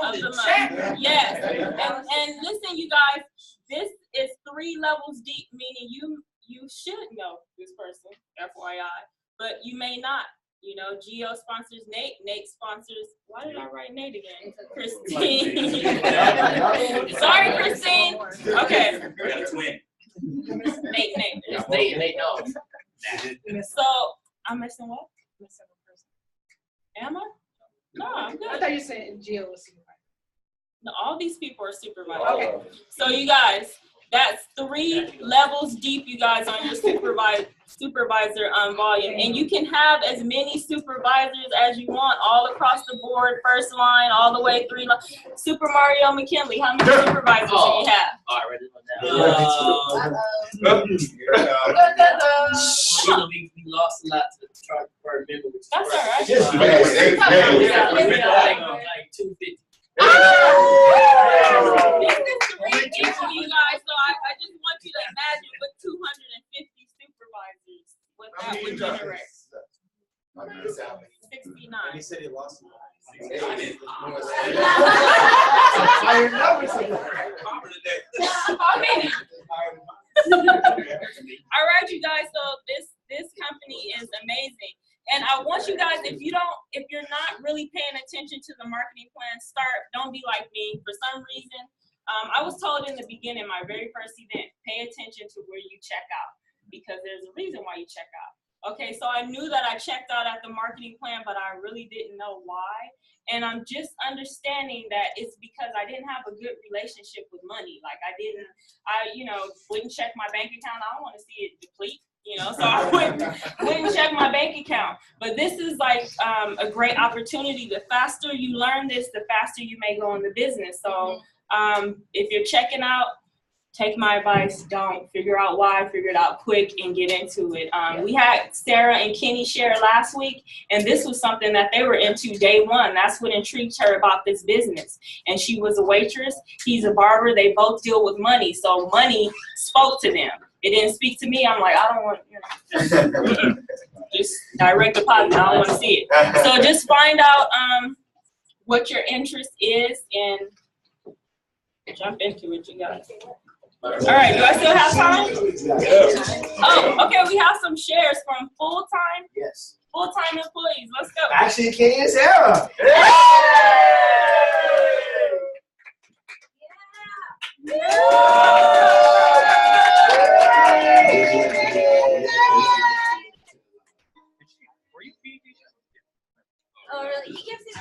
of the month. Yes. And listen, you guys, this is 3 levels deep, meaning you should know this person, FYI, but you may not. You know, Gio sponsors Nate. Nate sponsors, why did I write Nate again? Christine. Sorry, Christine. Okay. We got a twin. Nate. It's Nate and Nate knows. So, I'm missing what? Am I? No, I'm good. I thought you said Gio was supervisor. No, all these people are supervisors. Okay. So you guys, that's 3 levels deep, you guys, on your supervisor volume. And you can have as many supervisors as you want all across the board, first line, all the way 3 Super Mario McKinley, how many supervisors do you have? All right, we lost a lot to try to remember. That's all right. Like 250. This is 3 people, you guys, so I just want you to imagine what 250 supervisors, what that would generate. 69. He said he lost it. How many? All right, you guys, so this company is amazing. And I want you guys, if you're not really paying attention to the marketing plan, don't be like me. For some reason, I was told in the beginning, my very first event, pay attention to where you check out, because there's a reason why you check out. Okay, so I knew that I checked out at the marketing plan, but I really didn't know why. And I'm just understanding that it's because I didn't have a good relationship with money. Like I wouldn't check my bank account. I don't want to see it deplete, so I wouldn't check my bank account. But this is like a great opportunity. The faster you learn this, the faster you may go in the business. So if you're checking out, take my advice, don't. Figure out why, figure it out quick and get into it. We had Sarah and Kenny share last week, and this was something that they were into day one. That's what intrigued her about this business. And she was a waitress, he's a barber, they both deal with money. So money spoke to them. It didn't speak to me. I'm like, I don't want, just direct deposit, I don't want to see it. So just find out what your interest is and jump into it, you guys. All right, do I still have time? Oh, okay, we have some shares from full-time employees. Let's go. Actually, Kenny and Sarah. Oh, really? He gives it.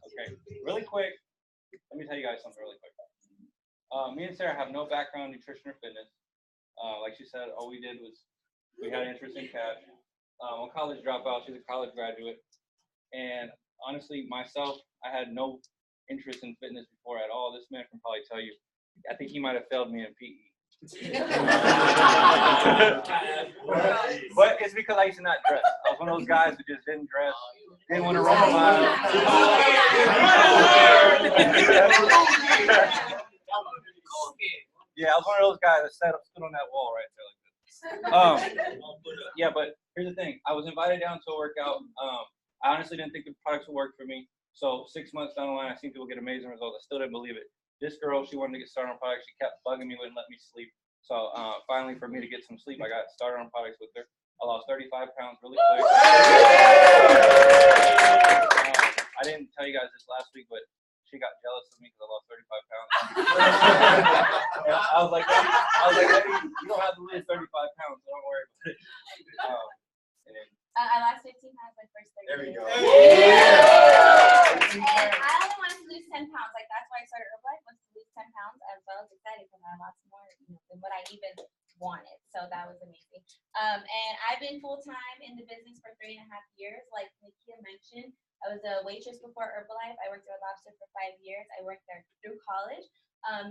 Okay, really quick. Let me tell you guys something really quick. Me and Sarah have no background in nutrition or fitness. Like she said, all we did was we had interest in cash. I'm a college dropout. She's a college graduate. And honestly, myself, I had no interest in fitness before at all. This man can probably tell you. I think he might have failed me in PE. But it's because I used to not dress. I was one of those guys who just didn't dress, didn't want to run around. Yeah, I was one of those guys that stood on that wall right there like this. Yeah, but here's the thing. I was invited down to a workout. I honestly didn't think the products would work for me. So 6 months down the line, I seen people get amazing results. I still didn't believe it. This girl, she wanted to get started on products. She kept bugging me, wouldn't let me sleep. So finally, for me to get some sleep, I got started on products with her. I lost 35 pounds really quick. I didn't tell you guys this last week, but she got jealous of me because I lost 35 pounds. I was like, hey, you don't have to lose 35 pounds, so don't worry about it. And then, I lost 15 pounds my first 30 days. There we go. And I only wanted to lose 10 pounds. Like, that's why I started Herbalife, was to lose 10 pounds. And so I was excited because I lost more than what I even wanted. So that was amazing. And I've been full-time in the business for 3.5 years. Like Nikia mentioned, I was a waitress before Herbalife. I worked at Lobster for 5 years. I worked there through college.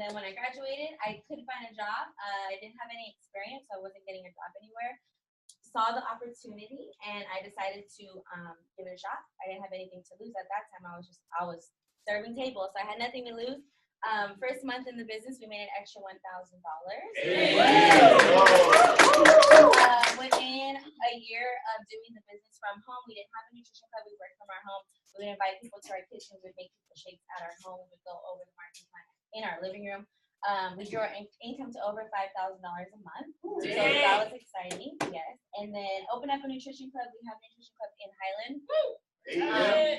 Then when I graduated, I couldn't find a job. I didn't have any experience, so I wasn't getting a job anywhere. Saw the opportunity and I decided to give it a shot. I didn't have anything to lose at that time. I was serving tables, so I had nothing to lose. First month in the business, we made an extra $1,000. Within a year of doing the business from home, we didn't have a nutrition club. We worked from our home. We would invite people to our kitchen. We'd make people shakes at our home. We would go over the marketing plan in our living room. We grew our income to over $5,000 a month. So that was exciting, yes. And then open up a nutrition club. We have a nutrition club in Highland.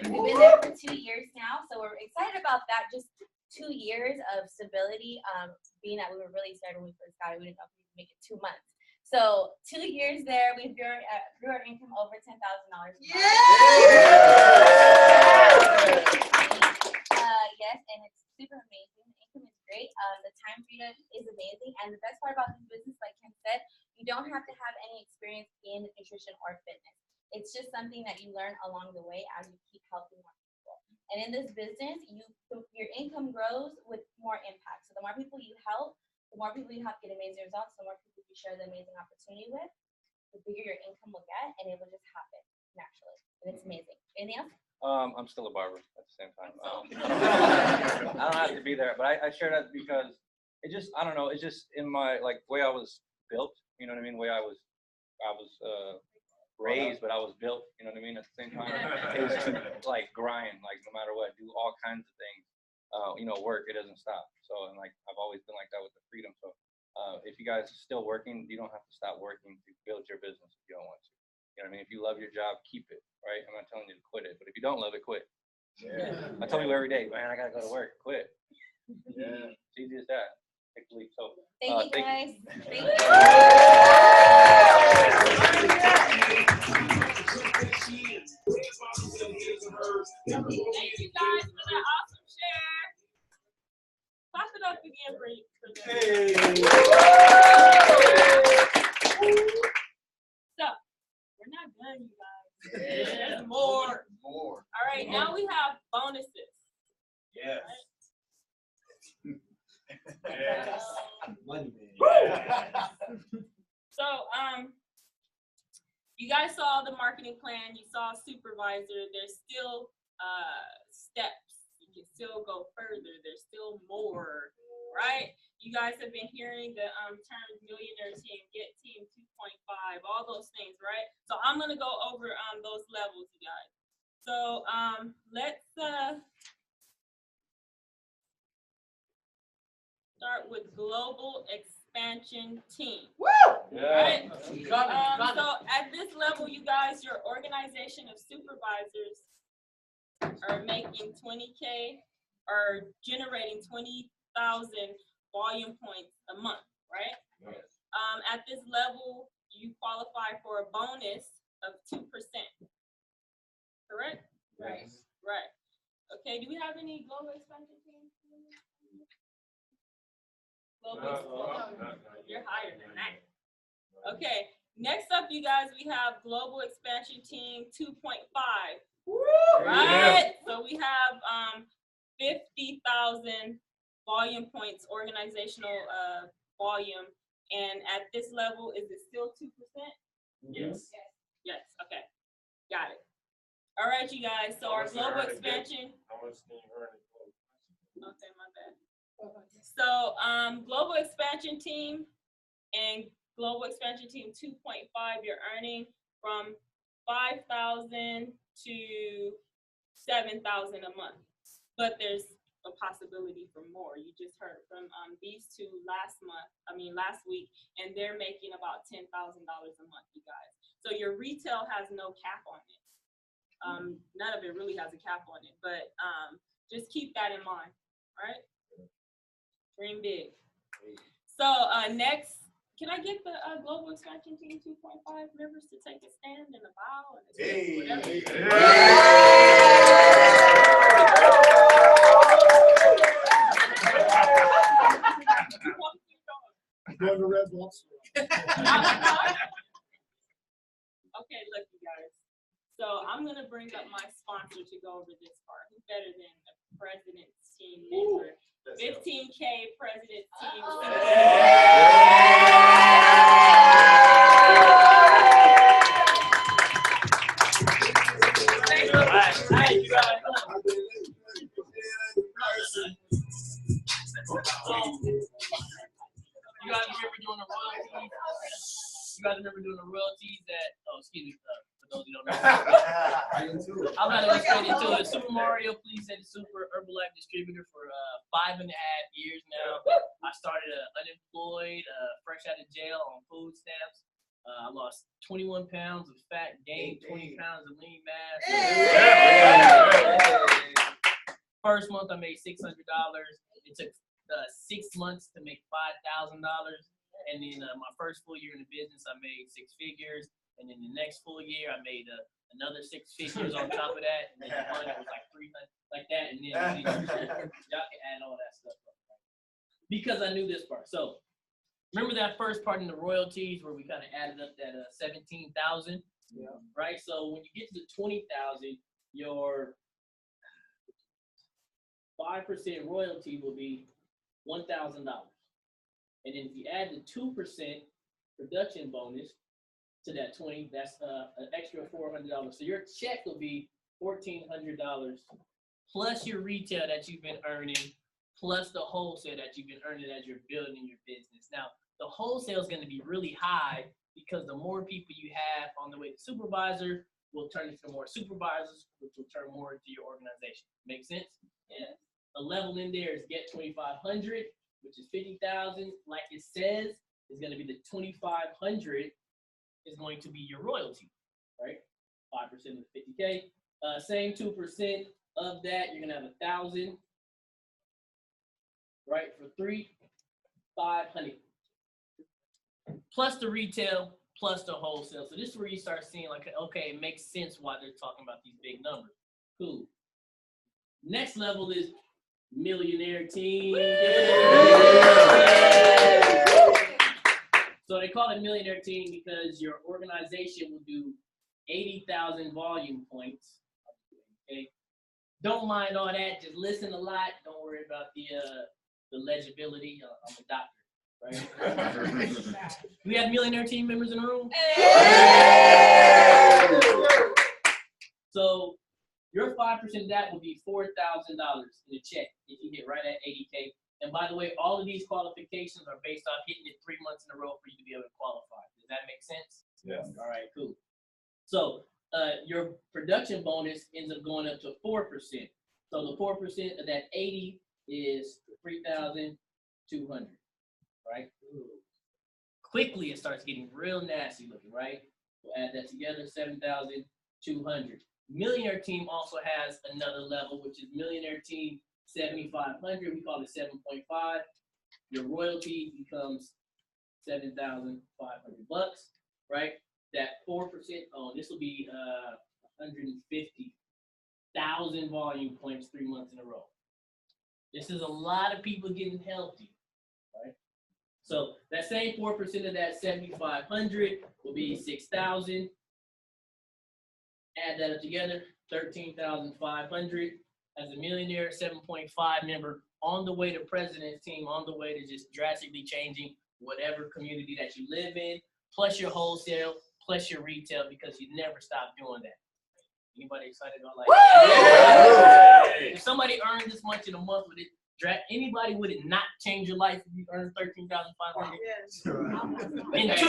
We've been there for 2 years now, so we're excited about that. Just 2 years of stability. Being that we were really excited when we first got it, we didn't know if we could make it 2 months. So 2 years there, we grew our income over $10,000 a month. Yes, and it's super amazing. The income is great. The time freedom is amazing. And the best part about this business, like Kim said, you don't have to have any experience in nutrition or fitness. It's just something that you learn along the way as you keep helping more people. And in this business, your income grows with more impact. So the more people you help get amazing results, the more people you share the amazing opportunity with, the bigger your income will get, and it will just happen naturally. And it's amazing. Anything else? I'm still a barber at the same time. I don't have to be there, but I share that because it just, I don't know, it's just in my, like, way I was built, you know what I mean? Way I was raised, but I was built, you know what I mean? At the same time, it was to, like, grind, like, no matter what, do all kinds of things, work, it doesn't stop. So, and like, I've always been like that with the freedom. So, if you guys are still working, you don't have to stop working to build your business if you don't want to. You know what I mean? If you love your job, keep it, right? I'm not telling you to quit it, but if you don't love it, quit. Yeah. I tell people every day, man, I gotta go to work, quit. Yeah. It's easy as that. take the lead. So Thank you guys. Thank you. Thank you guys for that awesome share. Clap it up again for you. So, we're not done, you guys. There's more. All right, now we have bonuses. Yes. Money, So, you guys saw the marketing plan. You saw supervisor. There's still steps. You can still go further. There's still more, right? You guys have been hearing the terms millionaire team, get team 2.5, all those things, right? So I'm gonna go over those levels, you guys. So let's start with global expansion team. Woo! Right? So at this level, you guys, your organization of supervisors are making 20K or generating 20,000 volume points a month, right? Yes. At this level, you qualify for a bonus of 2%. Correct? Right. Right. Okay, do we have any global expansion teams? You're higher than that. Okay, next up, you guys, we have global expansion team 2.5. Right? Yeah. So we have 50,000 volume points, organizational volume. And at this level, is it still 2%? Yes. Yes, okay. Got it. All right, you guys. So our global expansion. How much can you earn in global? Okay, my bad. So global expansion team and global expansion team 2.5, you're earning from 5,000 to 7,000 a month. But there's a possibility for more. You just heard from these two last week, and they're making about $10,000 a month, you guys. So your retail has no cap on it. None of it really has a cap on it, but just keep that in mind, right? Dream big. So next, can I get the global expansion team 2.5 members to take a stand and a bow and a Going to Red Bulls. Okay, look, you guys. So I'm gonna bring up my sponsor to go over this part. Who's better than the president's team member? 15K president team. You guys remember doing the royalties at, excuse me, for those who don't know. I'm not going to straight into it. Super Mario, please say the Super Herbalife distributor for 5.5 years now. I started unemployed, fresh out of jail on food stamps. I lost 21 pounds of fat, gained 20 pounds of lean mass. First month I made $600. It took 6 months to make $5,000. And then my first full year in the business, I made 6 figures. And then the next full year, I made another 6 figures on top of that. And then the one that was like 300, like that. And then y'all can add all that stuff up. Because I knew this part. So remember that first part in the royalties where we kind of added up that 17,000, right? So when you get to the 20,000, your 5% royalty will be $1,000. And then if you add the 2% production bonus to that 20, that's an extra $400. So your check will be $1,400 plus your retail that you've been earning, plus the wholesale that you've been earning as you're building your business. Now, the wholesale is going to be really high because the more people you have on the way to supervisor will turn into more supervisors, which will turn more into your organization. Make sense? Yeah. A level in there is get 2,500. Which is 50,000, like it says, is going to be the 2,500 is going to be your royalty, right? 5% of the 50K. Same 2% of that, you're going to have 1,000, right? For 3 500. Plus the retail, plus the wholesale. So this is where you start seeing like, okay, it makes sense why they're talking about these big numbers. Cool. Next level is millionaire team. So they call it millionaire team because your organization will do 80,000 volume points. Okay. Don't mind all that. Just listen a lot. Don't worry about the legibility. I'm a doctor. Right? We have millionaire team members in the room. So your 5% of that will be $4,000 in a check if you hit right at 80K. And by the way, all of these qualifications are based on hitting it 3 months in a row for you to be able to qualify. Does that make sense? Yes. All right, cool. So your production bonus ends up going up to 4%. So the 4% of that 80 is 3,200. Right? Quickly, it starts getting real nasty looking, right? We'll add that together, 7,200. Millionaire team also has another level, which is millionaire team 7,500. We call it 7.5. Your royalty becomes 7,500 bucks, right? That 4% on this will be 150,000 volume points 3 months in a row. This is a lot of people getting healthy, right? So that same 4% of that 7,500 will be 6,000. Add that up together, 13,500. As a millionaire, 7.5 member, on the way to president's team, on the way to just drastically changing whatever community that you live in, plus your wholesale, plus your retail, because you never stop doing that. Anybody excited about like that? If somebody earned this much in a month, would it anybody would it not change your life if you earned 13,500? Yes.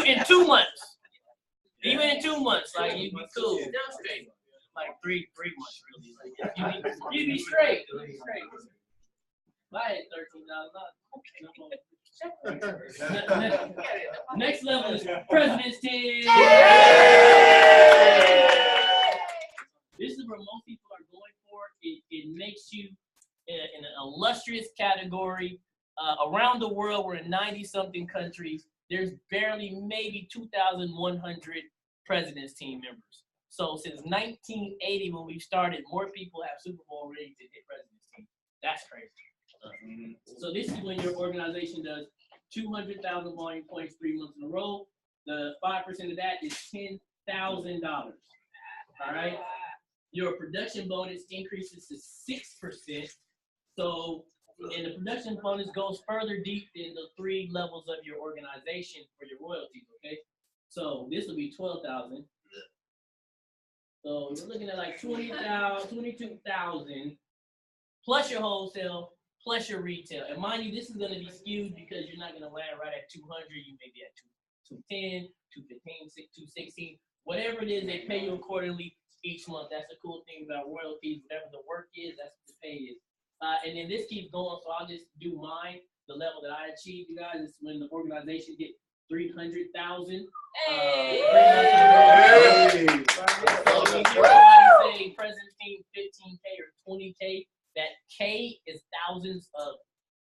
In 2 months. Even in 2 months, like you'd be cool. Like three months really. Like, you'd be straight. You'd be straight. If I had $13,000. Next level is president's team. This is where most people are going for. It makes you in an illustrious category. Around the world, we're in 90-something countries. There's barely maybe 2,100 president's team members. So since 1980, when we started, more people have Super Bowl rings than hit president's team. That's crazy. So this is when your organization does 200,000 volume points 3 months in a row. The 5% of that is $10,000. All right. Your production bonus increases to 6%. So, and the production bonus goes further deep in the 3 levels of your organization for your royalties. Okay. So this will be 12,000. So you're looking at like 22,000 plus your wholesale, plus your retail. And mind you, this is going to be skewed because you're not going to land right at 200. You may be at 210, 215, 216, whatever it is, they pay you accordingly each month. That's the cool thing about royalties. Whatever the work is, that's what the pay is. And then this keeps going, so I'll just do mine. The level that I achieved, you guys, is when the organization get 300,000. So when you hear somebody say president's team 15K or 20K, that K is thousands of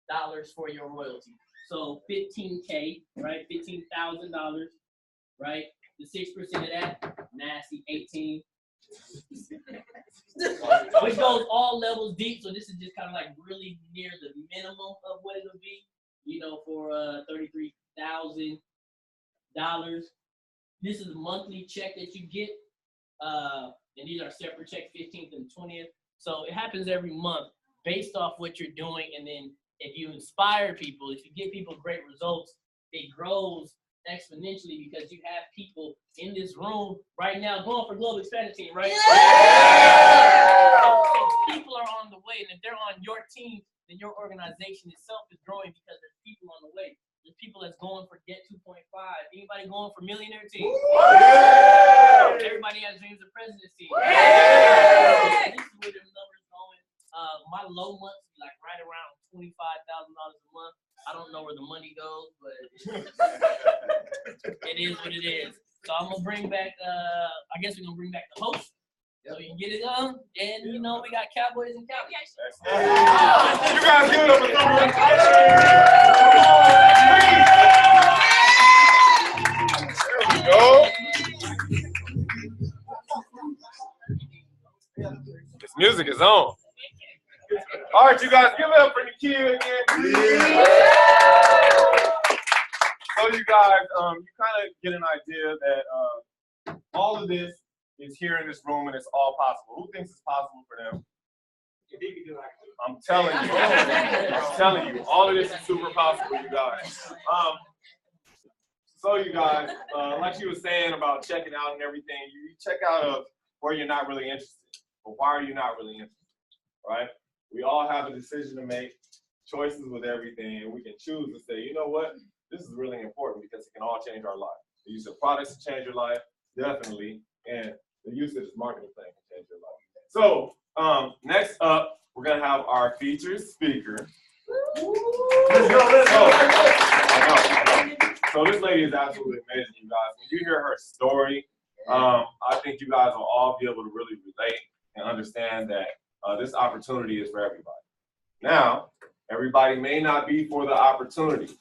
dollars for your royalty. So 15K, right? $15,000, right? The 6% of that, nasty, 18. Which goes all levels deep. So this is just kind of like really near the minimum of what it would be, you know, for $33,000. This is a monthly check that you get. And these are separate checks, 15th and 20th. So it happens every month based off what you're doing. And then if you inspire people, if you give people great results, it grows exponentially because you have people in this room right now going for global expansion team, right? Yeah! So people are on the way, and if they're on your team, then your organization itself is growing because there's people on the way. There's people that's going for Get 2.5. Anybody going for millionaire team? Yeah! Everybody has dreams of presidency. Yeah! This is where the numbers going. My low months be like right around $25,000 a month. I don't know where the money goes, but it is what it is. So I'm gonna bring back. I guess we're gonna bring back the host, so you can get it on. And you know we got Cowboys and Cowboys. You guys give it up for music is on. All right, you guys, give it up for Nakia again, please. So you guys, you kind of get an idea that all of this is here in this room and it's all possible. Who thinks it's possible for them? I'm telling you, all of this is super possible, you guys. So you guys, like she was saying about checking out and everything, you check out of where you're not really interested. But why are you not really interested, right? We all have a decision to make, choices with everything, and we can choose to say, you know what, this is really important because it can all change our life. The use of products can change your life, definitely, and the use of this marketing plan can change your life. So next up, we're gonna have our featured speaker. So this lady is absolutely amazing, you guys. When you hear her story, I think you guys will all be able to really relate and understand that this opportunity is for everybody. Now, everybody may not be for the opportunity,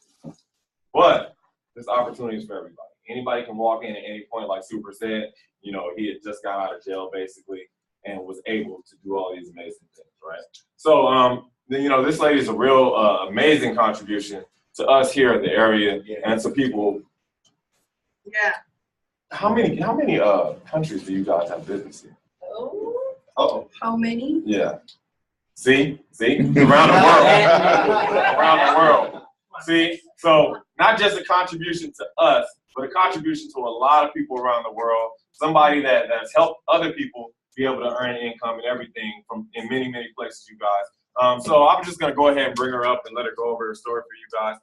but this opportunity is for everybody. Anybody can walk in at any point, like Super said. You know, he had just got out of jail, basically, and was able to do all these amazing things, right? So, you know, this lady is a real amazing contribution to us here in the area and to people. Yeah. How many countries do you guys have business in? Oh, how many? Yeah. See? Around the world. Around the world. See? So not just a contribution to us, but a contribution to a lot of people around the world. Somebody that's helped other people be able to earn income and everything from in many, many places, you guys. So I'm just gonna go ahead and bring her up and let her go over her story for you guys.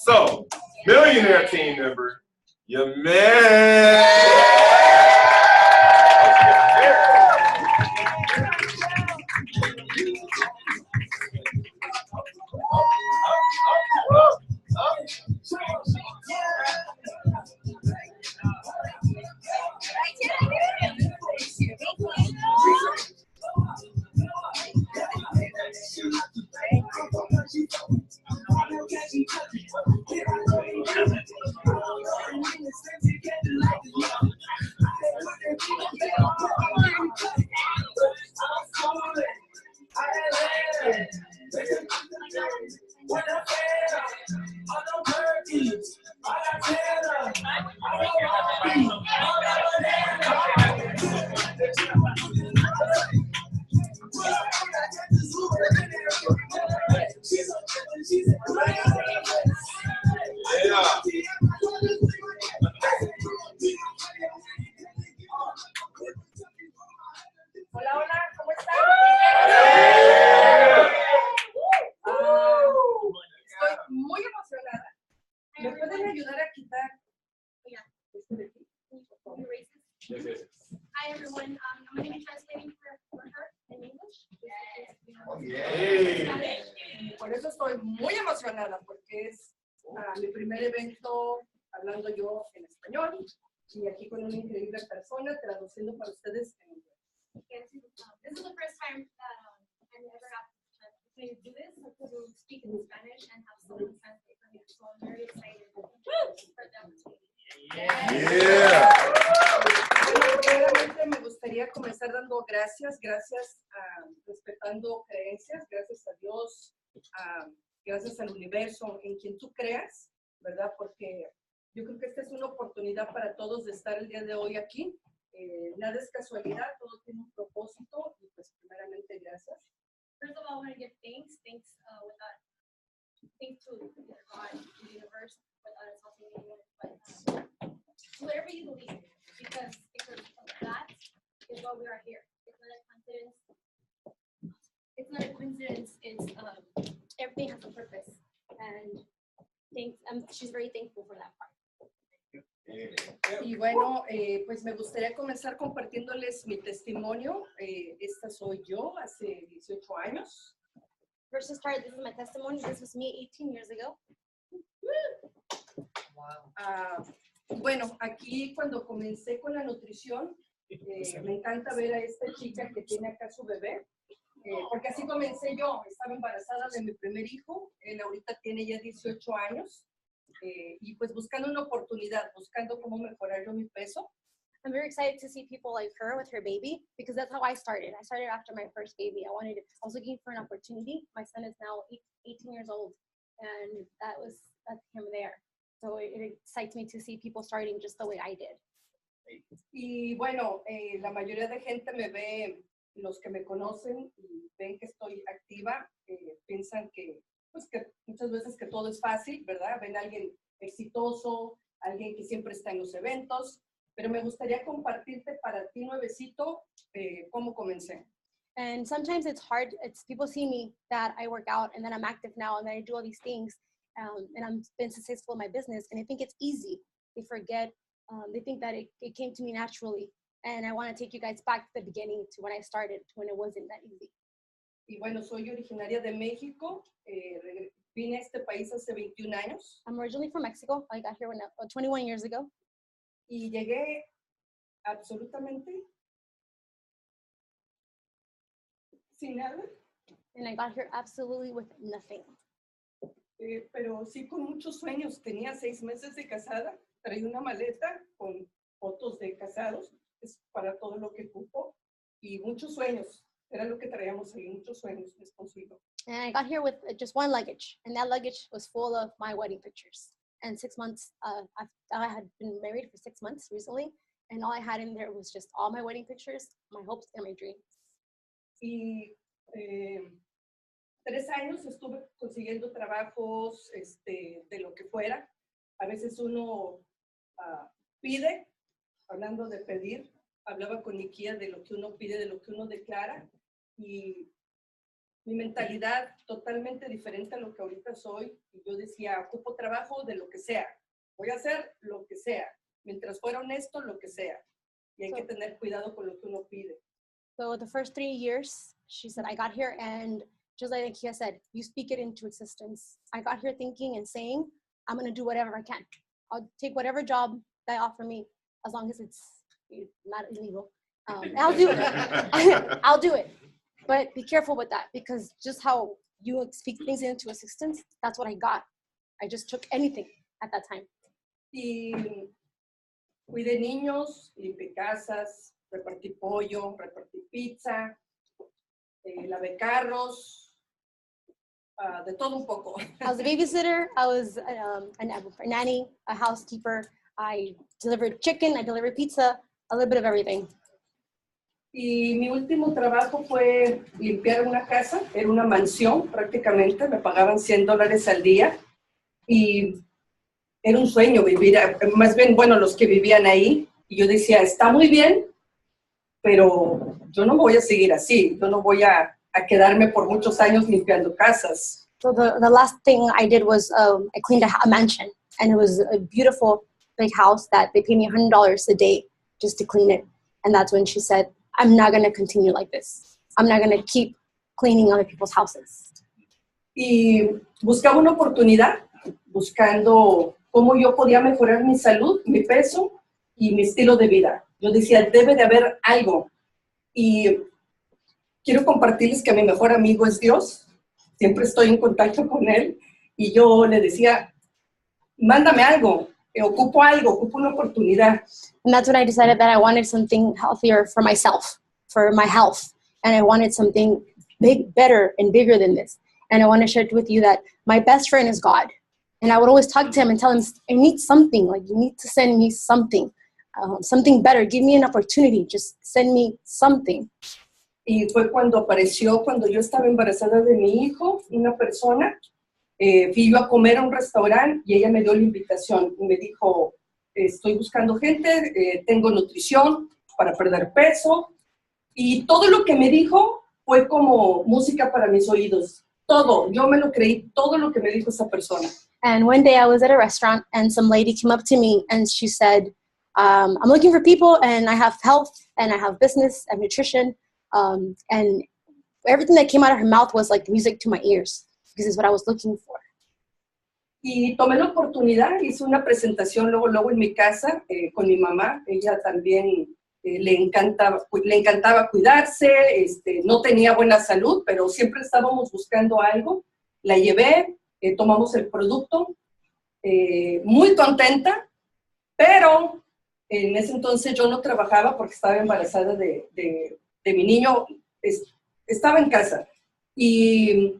So, millionaire team member, Yamel. Hola, hola, ¿cómo están? Estoy muy emocionada. ¿Me pueden ayudar a quitar? Hi everyone, I'm going to be translating for her in English. Por eso estoy muy emocionada porque es mi primer evento hablando yo en español y aquí con una increíble persona traduciendo para ustedes en inglés. This is the first time that I ever got the opportunity to do this, to speak in Spanish and have someone translate for me. So I'm very excited for the opportunity. Primeramente me gustaría comenzar dando gracias respetando creencias, gracias a Dios, gracias al universo, en quien tú creas, ¿verdad? Porque yo creo que esta es una oportunidad para todos de estar el día de hoy aquí. Nada es casualidad, todo tiene un propósito y pues primeramente gracias. First of all, I want to give thanks to God, the universe, without us helping anyone, but whatever you believe, because of that is why we are here. It's not a coincidence. It's not a coincidence. It's everything has a purpose, and she's very thankful for that part. Y bueno, pues me gustaría comenzar compartiéndoles mi testimonio. Esta soy yo hace 18 años. First to start, this is my testimony. This was me 18 years ago. Bueno, aquí cuando comencé con la nutrición, me encanta ver a esta chica que tiene acá su bebé, porque así comencé yo. Estaba embarazada de mi primer hijo, él ahorita tiene ya 18 años, y pues buscando una oportunidad, buscando cómo mejorar yo mi peso. I'm very excited to see people like her with her baby because that's how I started. I started after my first baby. I was looking for an opportunity. My son is now 18 years old, and that's him there. So it excites me to see people starting just the way I did. Y bueno, la mayoría de gente me ve, los que me conocen y ven que estoy activa, piensan que, pues que muchas veces que todo es fácil, ¿verdad? Ven a alguien exitoso, alguien que siempre está en los eventos, pero me gustaría compartirte para ti, nuevecito, cómo comencé. And sometimes it's hard. People see me that I work out and then I'm active now and then I do all these things and I'm been successful in my business and I think it's easy. They forget. They think that it came to me naturally. And I want to take you guys back to the beginning, to when I started, to when it wasn't that easy. Y bueno, soy originaria de México. Vine a este país hace 21 años. I'm originally from Mexico. I got here 21 years ago. Y llegué absolutamente sin nada. And I got here absolutely with nothing. Pero sí con muchos sueños. Tenía 6 meses de casada. Traía una maleta con fotos de casados. Es para todo lo que cupo. Y muchos sueños. Era lo que traíamos ahí, muchos sueños, mi esposo y yo. And I got here with just one luggage. And that luggage was full of my wedding pictures. And 6 months, I had been married for 6 months recently. And all I had in there was just all my wedding pictures, my hopes and my dreams. Y 3 años estuve consiguiendo trabajos de lo que fuera. A veces uno pide, hablando de pedir, hablaba con Nikia de lo que uno pide, de lo que uno declara. Y mi mentalidad totalmente diferente a lo que ahorita soy. Y yo decía, ocupo trabajo de lo que sea. Voy a hacer lo que sea. Mientras fuera honesto, lo que sea. Y hay que tener cuidado con lo que uno pide. So the first 3 years, she said, I got here and just like Nikia said, you speak it into existence. I got here thinking and saying, I'm going to do whatever I can. I'll take whatever job they offer me as long as it's not illegal. I'll do it. I'll do it. But be careful with that because just how you speak things into existence, that's what I got. I just took anything at that time. Y cuidé niños, limpié casas, repartí pollo, repartí pizza, lavé carros, de todo un poco. I was a babysitter, I was a nanny, a housekeeper, I delivered chicken, I delivered pizza, a little bit of everything. Y mi último trabajo fue limpiar una casa, era una mansión prácticamente, me pagaban $100 al día y era un sueño vivir, más bien, bueno, los que vivían ahí, y yo decía, está muy bien, pero yo no voy a seguir así, yo no voy a quedarme por muchos años limpiando casas. So the last thing I did was I cleaned a mansion, and it was a beautiful big house that they paid me $100 a day just to clean it. And that's when she said, I'm not going to continue like this. I'm not going to keep cleaning other people's houses. Y buscaba una oportunidad, buscando cómo yo podía mejorar mi salud, mi peso y mi estilo de vida. Yo decía, debe de haber algo. Y quiero compartirles que mi mejor amigo es Dios. Siempre estoy en contacto con Él. Y yo le decía, mándame algo, ocupo una oportunidad. And that's when I decided that I wanted something healthier for myself, for my health. And I wanted something big, better, and bigger than this. And I want to share with you that my best friend is God. And I would always talk to him and tell him, I need something, like you need to send me something, something better. Give me an opportunity, just send me something. Y fue cuando apareció, cuando yo estaba embarazada de mi hijo, una persona, fui yo a comer a un restaurante y ella me dio la invitación y me dijo, estoy buscando gente, tengo nutrición para perder peso, y todo lo que me dijo fue como música para mis oídos. Todo, yo me lo creí, todo lo que me dijo esa persona. And one day I was at a restaurant and some lady came up to me and she said, I'm looking for people and I have health and I have business and nutrition. And everything that came out of her mouth was like music to my ears because it's what I was looking for. Y tomé la oportunidad, hice una presentación luego en mi casa con mi mamá. Ella también le encantaba cuidarse, no tenía buena salud, pero siempre estábamos buscando algo. La llevé, tomamos el producto, muy contenta, pero En ese entonces yo no trabajaba porque estaba embarazada de mi niño, estaba en casa. Y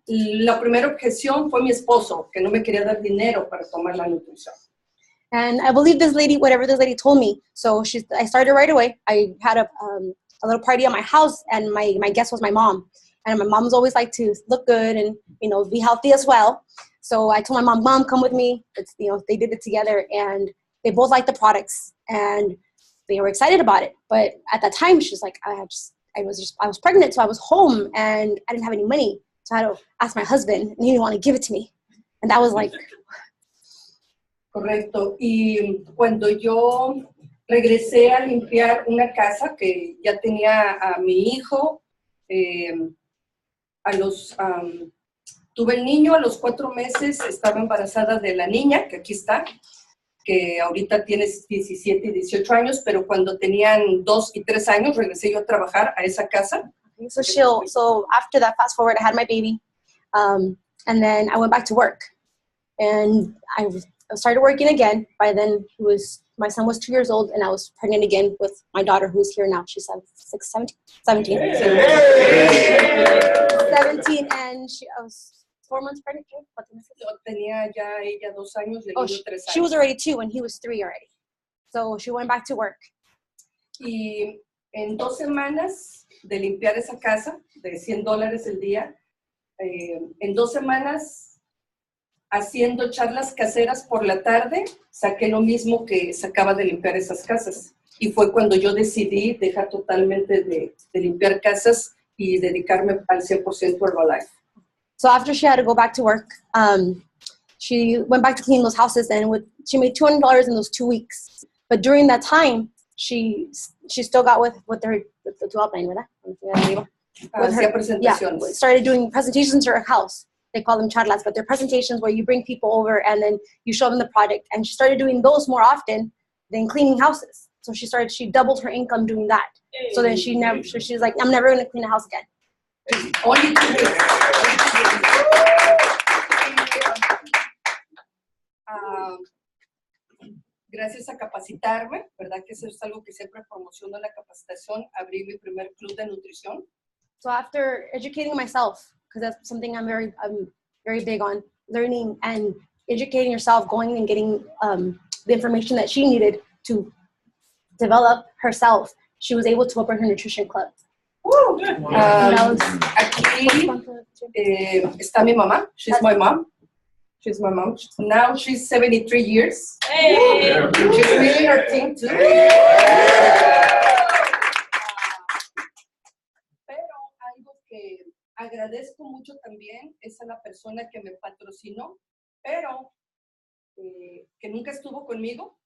la primera objeción fue mi esposo, que no me quería dar dinero para tomar la nutrición. And I believe this lady, whatever this lady told me. So I started right away. I had a little party at my house, and my guest was my mom. And my mom's always like to look good and, you know, be healthy as well. So I told my mom, come with me. It's, you know, they did it together, and they both liked the products, and they were excited about it. But at that time, she was like, I was pregnant, so I was home, and I didn't have any money. So I had to ask my husband, and he didn't want to give it to me. And that was like... Correcto. Y cuando yo regresé a limpiar una casa que ya tenía a mi hijo, tuve el niño a los 4 meses, estaba embarazada de la niña, que aquí está, que ahorita tiene 17 y 18 años, pero cuando tenían 2 y 3 años regresé yo a trabajar a esa casa. So after that, fast forward, I had my baby, and then I went back to work, and I started working again. By then, my son was 2 years old, and I was pregnant again with my daughter, who's here now. She's 17, and I was 4 months pregnant. Tenía ya ella 2 años, y el niño 3 años. She was already 2, and he was 3 already. So she went back to work. Y en 2 semanas de limpiar esa casa, de $100 el día, en 2 semanas, haciendo charlas caseras por la tarde, saqué lo mismo que sacaba de limpiar esas casas. Y fue cuando yo decidí dejar totalmente de limpiar casas y dedicarme al 100% a Herbalife. So after she had to go back to work, she went back to clean those houses, and she made $200 in those 2 weeks. But during that time, she still got with her upline, ¿verdad? Hacía presentaciones. Started doing presentations to her house. They call them charlas, but they're presentations where you bring people over and then you show them the product. And she started doing those more often than cleaning houses. So she doubled her income doing that. So then she's like, I'm never going to clean a house again. Only 2 weeks. Gracias a capacitarme, ¿verdad? Que eso es algo que siempre promociono en la capacitación, abrí mi primer club de nutrición. So after educating myself, because that's something I'm very big on, learning and educating yourself, going and getting the information that she needed to develop herself, she was able to open her nutrition club. Aquí está mi mamá. She's my mom. She's my mom. Now she's 73 years. Hey. She's leading her team too. Pero algo que agradezco mucho también es a la persona que me patrocinó, pero que nunca estuvo conmigo.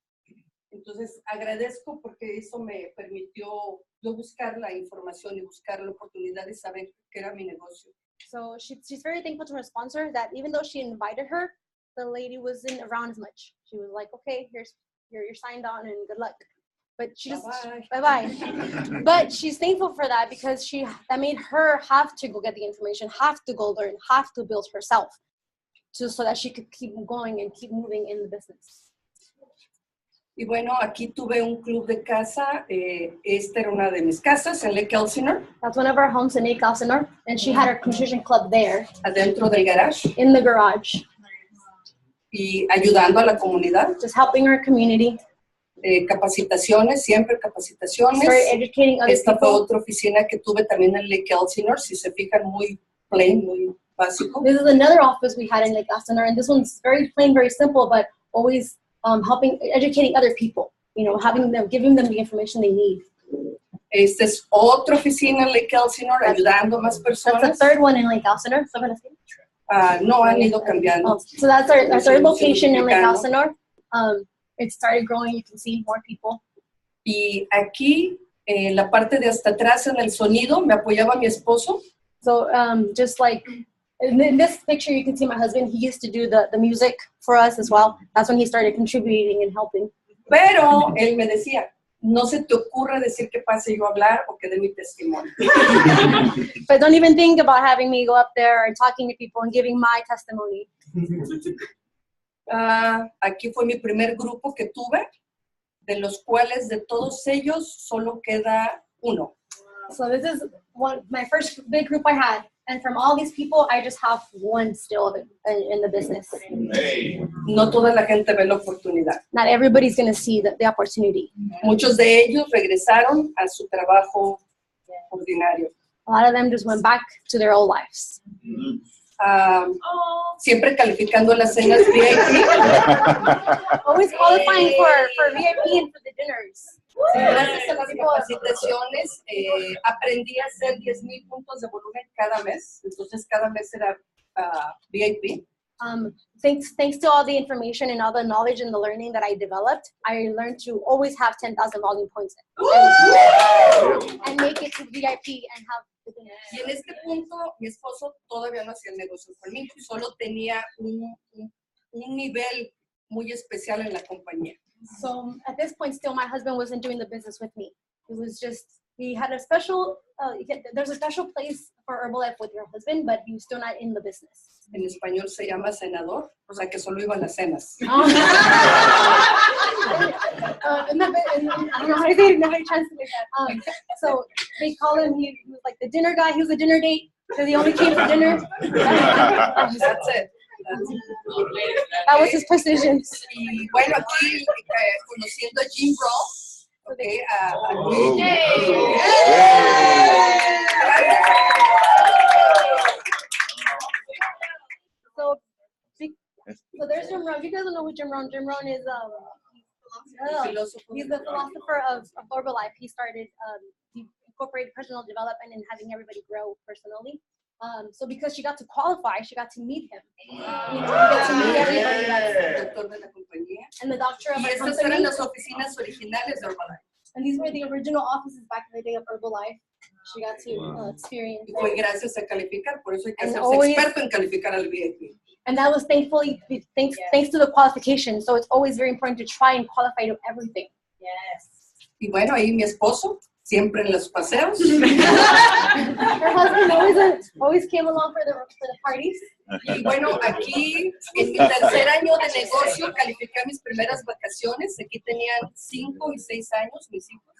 Entonces agradezco porque eso me permitió yo buscar la información y buscar la oportunidad de saber qué era mi negocio. So she's very thankful to her sponsor that even though she invited her, the lady wasn't around as much. She was like, okay, you're signed on and good luck. But she just bye-bye. But she's thankful for that because that made her have to go get the information, have to go learn, have to build herself so that she could keep going and keep moving in the business. Y bueno, aquí tuve un club de casa. Esta era una de mis casas en Lake Elsinore. That's one of our homes in Lake Elsinore, and she had her nutrition club there. Adentro del garage. In the garage. Y ayudando a la comunidad. Just helping our community. Capacitaciones, siempre capacitaciones. Started educating other Esta people. fue otra oficina que tuve también en Lake Elsinore, si se fijan, muy plain, muy básico. This is another office we had in Lake Elsinore, and this one's very plain, very simple, but always helping, educating other people, giving them the information they need. Esta es otra oficina en Lake Elsinore, ayudando a más personas. That's the third one in Lake Elsinore. No han ido cambiando. So that's our third location in Lake Elsinore. It started growing, you can see more people. Y aquí, en la parte de hasta atrás en el sonido, me apoyaba mi esposo. So just like in this picture, you can see my husband. He used to do the music for us as well. That's when he started contributing and helping. Pero él me decía, no se te ocurra decir que pase yo a hablar o que dé mi testimonio. But don't even think about having me go up there and talking to people and giving my testimony. Aquí fue mi primer grupo que tuve. de los cuales de todos ellos solo queda uno. So this is my first big group I had. And from all these people, I just have one still in the business. Hey. No toda la gente ve la oportunidad. Not everybody's going to see the opportunity. Muchos de ellos regresaron a su trabajo ordinario. A lot of them just went back to their old lives. Siempre calificando las cenas VIP. Always qualifying for VIP and for the dinners. Sí, gracias a las capacitaciones aprendí a hacer 10,000 puntos de volumen cada mes. Entonces cada mes era VIP. Thanks to all the information and all the knowledge and the learning that I developed, I learned to always have 10,000 volume points and make it to VIP and have the dinner. Y en este punto, mi esposo todavía no hacía el negocio conmigo, solo tenía un nivel muy especial en la compañía. So at this point, still, my husband wasn't doing the business with me. It was just, he had a special, there's a special place for Herbalife with your husband, but he was still not in the business. En español se llama senador, o sea que solo iba a las cenas. I don't know how to translate that. So they call him, he was like the dinner guy, he was a dinner date, because he only came for dinner. That's it. That was his precision. Y bueno, aquí conociendo a Jim Ross, okay, So there's Jim Rohn. If you guys don't know who Jim Rohn is, he's the philosopher of Herbalife. He started, he incorporated personal development and having everybody grow personally. So because she got to qualify, she got to meet him. You know, you get to meet everybody that's doctor de la compañía. And the doctor of Y our estas eran company. las oficinas originales de Herbalife. And these were the original offices back in the day of Herbalife. She got to experience. Y fue gracias a calificar, por eso hay que And hacerse always- experto en calificar al VIP. And that was thankfully thanks to the qualification. So it's always very important to try and qualify to everything. Yes. Y bueno, ahí mi esposo, siempre en los paseos. Her husband always came along for the parties. Y bueno, aquí en mi tercer año de negocio califiqué mis primeras vacaciones. Aquí tenían 5 y 6 años mis hijos.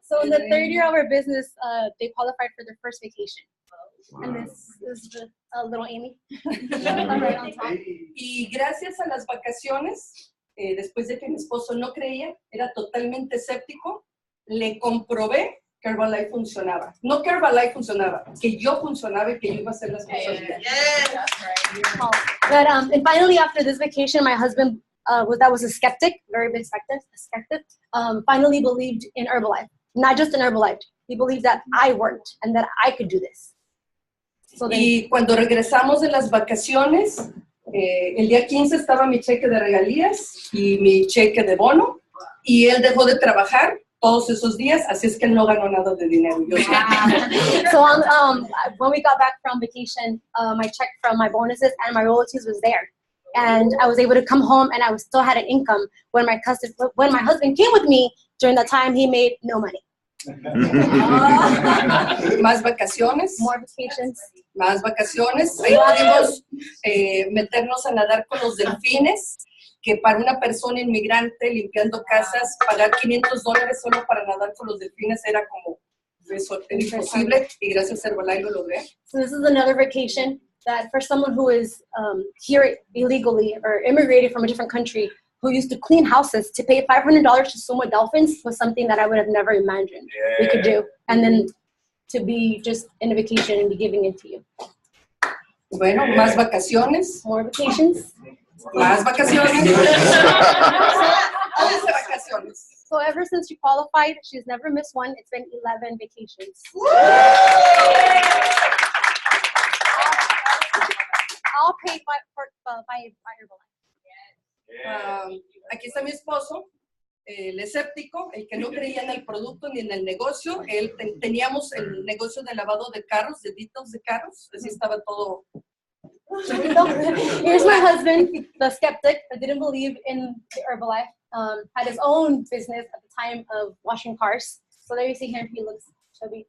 So in the third year of our business, they qualified for their first vacation. And this is little Amy. Right on top. Y gracias a las vacaciones, después de que mi esposo no creía, era totalmente escéptico, le comprobé que Herbalife funcionaba. No que Herbalife funcionaba, que yo funcionaba y que yo iba a hacer las cosas bien. But and finally, after this vacation, my husband was a skeptic, very big skeptic. Finally believed in Herbalife, not just in Herbalife. He believed that I worked and that I could do this. So then, Y cuando regresamos de las vacaciones, el día 15 estaba mi cheque de regalías y mi cheque de bono, y él dejó de trabajar todos esos días, así es que él no ganó nada de dinero. Yo so when we got back from vacation, my check from my bonuses and my royalties was there. And I was able to come home and I still had an income. When my husband came with me, during that time, he made no money. Más vacaciones. More vacations. Más vacaciones. Ahí pudimos meternos a nadar con los delfines, que para una persona inmigrante limpiando casas, pagar $500 solo para nadar con los delfines era como eso, era imposible, y gracias a Herbalife lo logré. So this is another vacation that for someone who is here illegally or immigrated from a different country, who used to clean houses, to pay $500 to swim with dolphins was something that I would have never imagined we could do. And then to be just in a vacation and be giving it to you. Bueno, más vacaciones. More vacations. Más vacaciones. 11 vacaciones. So ever since she qualified, she's never missed one. It's been 11 vacations. All paid by Herbalife. Aquí está mi esposo, el escéptico, el que no creía en el producto ni en el negocio. Él teníamos el negocio de lavado de carros, de details de carros, así estaba todo. Here's my husband, the skeptic that didn't believe in the Herbalife, had his own business at the time of washing cars. So there you see him, he looks chubby.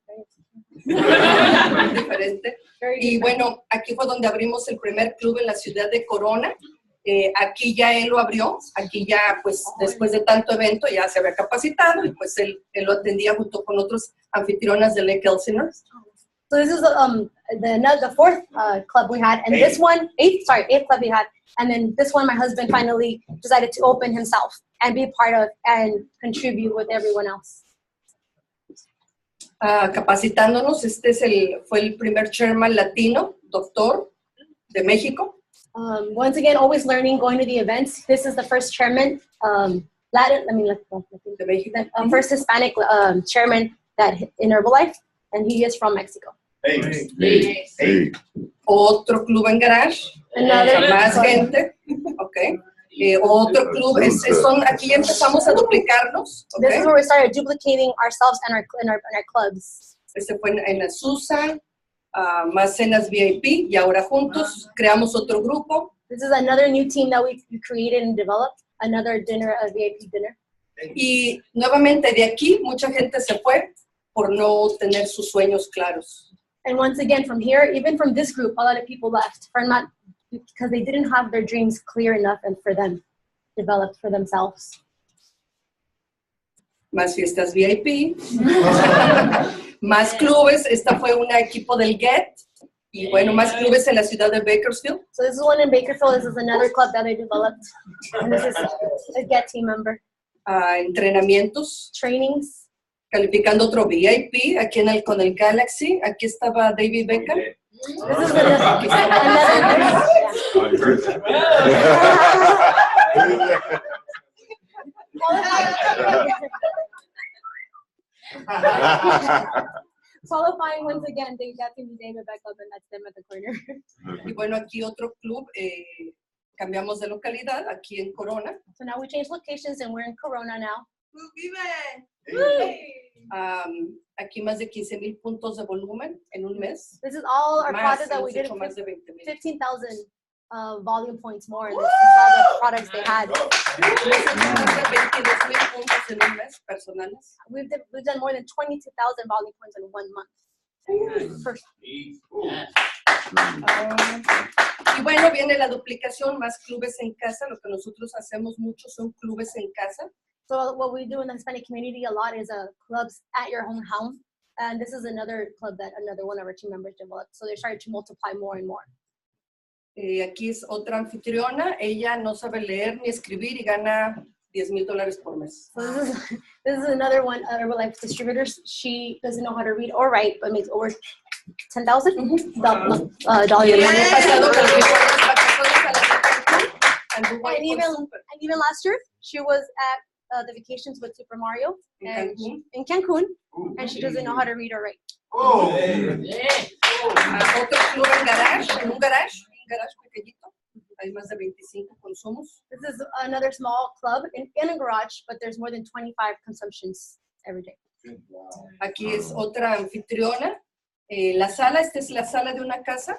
diferente. Y bueno, aquí fue donde abrimos el primer club en la ciudad de Corona. Aquí ya él lo abrió, aquí ya pues después de tanto evento ya se había capacitado y pues él lo atendía junto con otros anfitrionas de Lake Elsinore. So this is the fourth club we had, and this one, eighth club we had, and then this one my husband finally decided to open himself and be a part of and contribute with everyone else. Capacitándonos, fue el primer chairman latino, doctor de México. Once again, always learning, going to the events. This is the first chairman, first Hispanic chairman in Herbalife, and he is from Mexico. Otro club en garage, más gente, okay. Otro club, aquí ya empezamos a duplicarnos. Okay. This is where we started duplicating ourselves and our clubs. Este fue en Azusa, más cenas VIP, y ahora juntos creamos otro grupo. This is another new team that we created and developed, another dinner, a VIP dinner. Y nuevamente de aquí mucha gente se fue por no tener sus sueños claros. And once again, from here, even from this group, a lot of people left because they didn't have their dreams clear enough and for them, developed for themselves. Más fiestas VIP, más clubes. Esta fue un equipo del GET. Y bueno, más clubes en la ciudad de Bakersfield. So this is one in Bakersfield. This is another club that they developed. And this is a GET team member. Entrenamientos. Trainings. Calificando otro VIP aquí con el Galaxy. Aquí estaba David Beckham. This is another qualifying once again, that can be David Beckham, and that's them at the corner. Y bueno, aquí otro club, cambiamos de localidad, aquí en Corona. So now we changed locations and we're in Corona now. Aquí más de 15,000 puntos de volumen en un mes. This is all our products that we did. Más de 20,000. 15,000 volume points more. And this is all the products they had. We've done more than 22,000 volume points in 1 month. Y bueno, viene la duplicación, más clubes en casa. Lo que nosotros hacemos mucho son clubes en casa. So what we do in the Hispanic community a lot is clubs at your home. And this is another club that another one of our team members developed. So they started to multiply more and more. Aquí es otra anfitriona. Ella no sabe leer ni escribir y gana $10,000 por mes. So this is another one, Herbalife Distributors. She doesn't know how to read or write, but makes over $10,000 a month. And even last year, she was at the vacations with Super Mario in Cancun, and she doesn't know how to read or write. Otro club en garage, un garage pequeñito. Hay más de 25 consumos. This is another small club in a garage, but there's more than 25 consumptions every day. Aquí es otra anfitriona. La sala, esta es la sala de una casa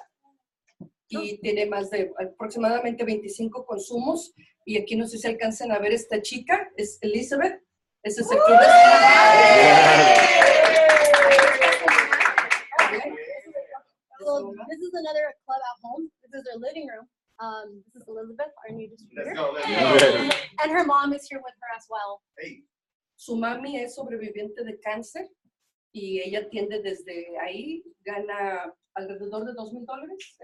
y tiene más de aproximadamente 25 consumos. Y aquí no sé si alcanzan a ver esta chica, es Elizabeth. Ese es el club de So this is another club at home. This is their living room. This is Elizabeth, our new distributor. And her mom is here with her as well. Su mami es sobreviviente de cáncer y ella atiende desde ahí, gana alrededor de $2,000,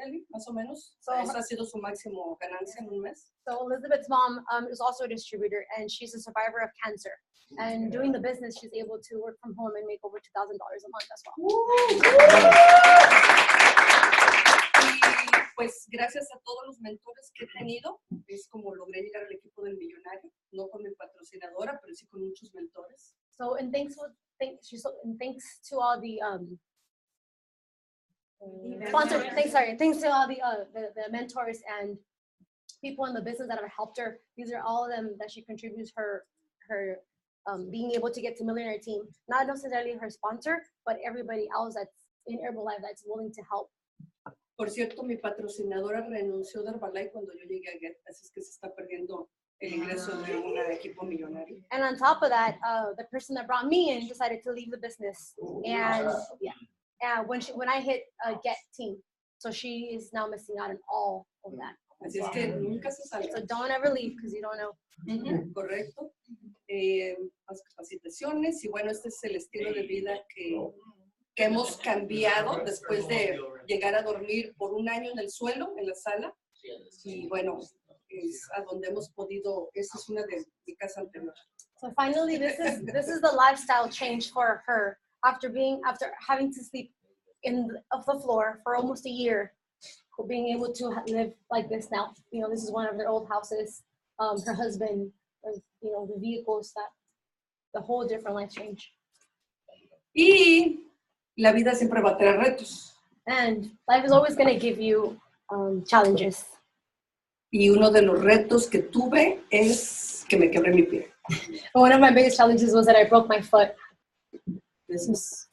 Eli, más o menos. Esa ha sido su máximo ganancia en un mes. So Elizabeth's mom is also a distributor, and she's a survivor of cancer. And doing the business, she's able to work from home and make over $2,000 a month as well. Y pues gracias a todos los mentores que he tenido, es como logré llegar al equipo del millonario, no con mi patrocinadora, pero sí con muchos mentores. So thanks to all the thanks to all the mentors and people in the business that have helped her. These are all of them that she contributes her being able to get to millionaire team. Not necessarily her sponsor, but everybody else that's in Herbalife that's willing to help. Por cierto, mi patrocinadora renunció de Herbalife cuando yo llegué a Get, así es que se está perdiendo el ingreso de un equipo millonario. And on top of that, the person that brought me in decided to leave the business. And yeah. when I hit get team. So she is now missing out on all of that. Así es que nunca se salga. So don't ever leave because you don't know. Correcto. Las capacitaciones y bueno, este es el estilo de vida que hemos cambiado después de llegar a dormir por un año en el suelo, en la sala. Y bueno, es a donde hemos podido, esa es una de mi casa anterior. So finally, this is the lifestyle change for her after having to sleep off the floor for almost a year, being able to live like this now. You know, this is one of their old houses. Her husband, you know, the vehicles, the whole different life change. Y la vida siempre va a traer retos. And life is always going to give you challenges. Y uno de los retos que tuve es que me quebré mi pie. One of my biggest challenges was that I broke my foot. This is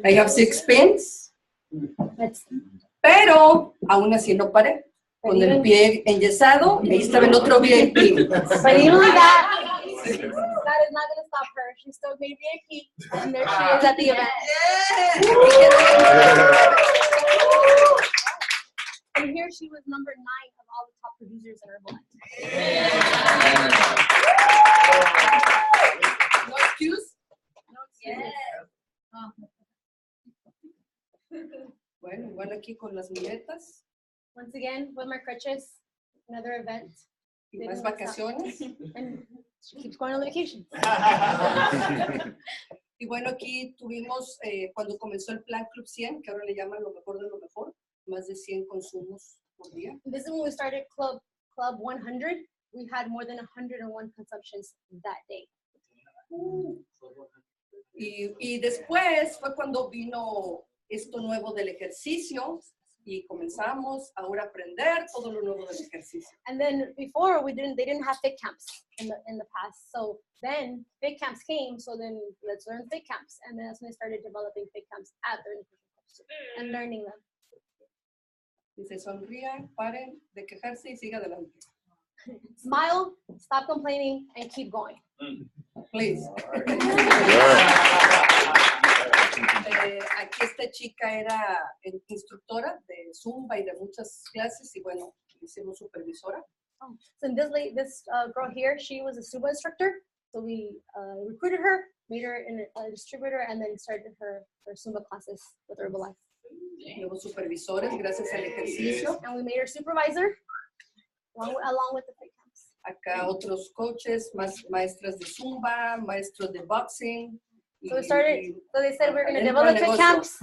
I have 6 pins. Pero aún así no paré. Con el pie enyesado, y ahí estaba el otro VIP. But even with that is not going to stop her. She still made VIP, and there she is at the event. And here she was number 9 of all the top producers in Herbalife. No excuse? No excuse. Bueno, aquí con las muletas. Once again, with my crutches, another event. Y más vacaciones. And she keeps going on vacation. Y bueno, aquí tuvimos, cuando comenzó el plan Club 100, que ahora le llaman lo mejor de lo mejor, más de 100 consumos por día. This is when we started Club 100. We had more than 101 consumptions that day. Y después fue cuando vino esto nuevo del ejercicio y comenzamos ahora a aprender todo lo nuevo del ejercicio. And then before they didn't have fit camps in the past. So then fit camps came. So then let's learn fit camps, and then that's when they started developing fit camps at their nutrition clubs and learning them. Dice, sonrían, paren de quejarse y siga adelante. Smile, stop complaining, and keep going. Please. Aquí esta chica era instructora de Zumba y de muchas clases y bueno, hicimos supervisora. Oh, so this girl here, she was a Zumba instructor. So we recruited her, made her a distributor, and then started her Zumba classes with Herbalife. Nuevos supervisores gracias al ejercicio. And we made her supervisor along with the fit camps. Acá otros coaches, más maestras de Zumba, maestros de boxing. So we started. So they said we're going to develop fit camps.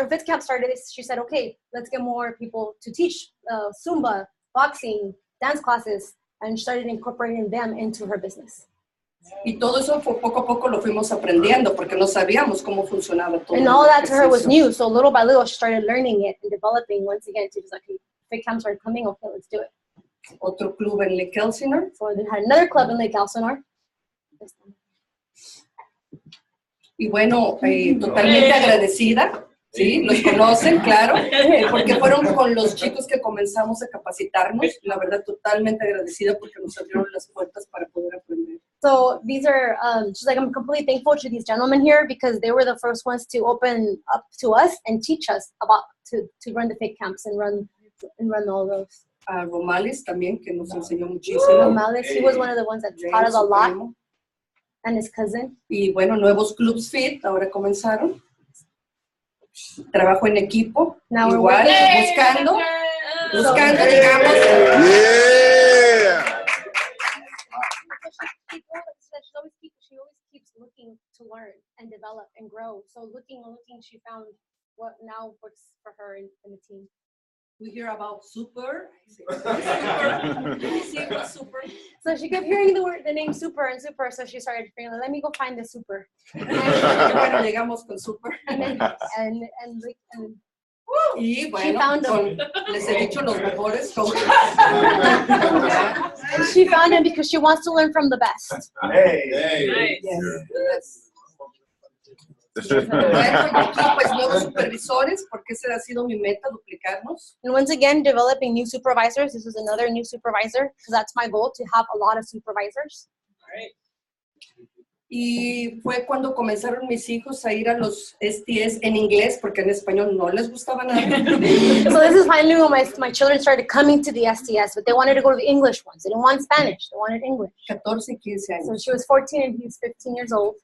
Fit camp started. She said, "Okay, let's get more people to teach Zumba, boxing, dance classes," and started incorporating them into her business. Y todo eso poco a poco lo fuimos aprendiendo porque no sabíamos cómo funcionaba todo. And all that to her was new. So little by little, she started learning it and developing. Once again, she was like, "Okay, fit camps are coming. Okay, let's do it." Otro club en Lake Elsinore. So they had another club in Lake Elsinore. Y bueno, totalmente agradecida, ¿sí? Los conocen, claro, porque fueron con los chicos que comenzamos a capacitarnos. La verdad, totalmente agradecida porque nos abrieron las puertas para poder aprender. So these are, she's like, I'm completely thankful to these gentlemen here because they were the first ones to open up to us and teach us about to run the fit camps and run all those. A Romales también, que nos enseñó muchísimo. Romales, he was one of the ones that taught us a lot. And his cousin. Y bueno, nuevos clubs fit ahora comenzaron. Trabajo en equipo. Now igual, buscando, digamos. She always keeps looking to learn and develop and grow. So looking, she found what now works for her in the team. We hear about super. Super. So she kept hearing the name super and super, so she started feeling, let me go find the super. Bueno, llegamos con super. Y bueno, les he dicho los mejores coaches. And she found him because she wants to learn from the best. Hey. Yes. Bueno, y aquí pues nuevos supervisores, porque esa ha sido mi meta, duplicarnos. And once again, developing new supervisors. This is another new supervisor, because that's my goal, to have a lot of supervisors. Y fue cuando comenzaron mis hijos a ir a los STS en inglés, porque en español no les gustaba nada. So this is finally when my children started coming to the STS, but they wanted to go to the English ones. They didn't want Spanish. They wanted English. 14 y 15 años. So she was 14 and he was 15 years old.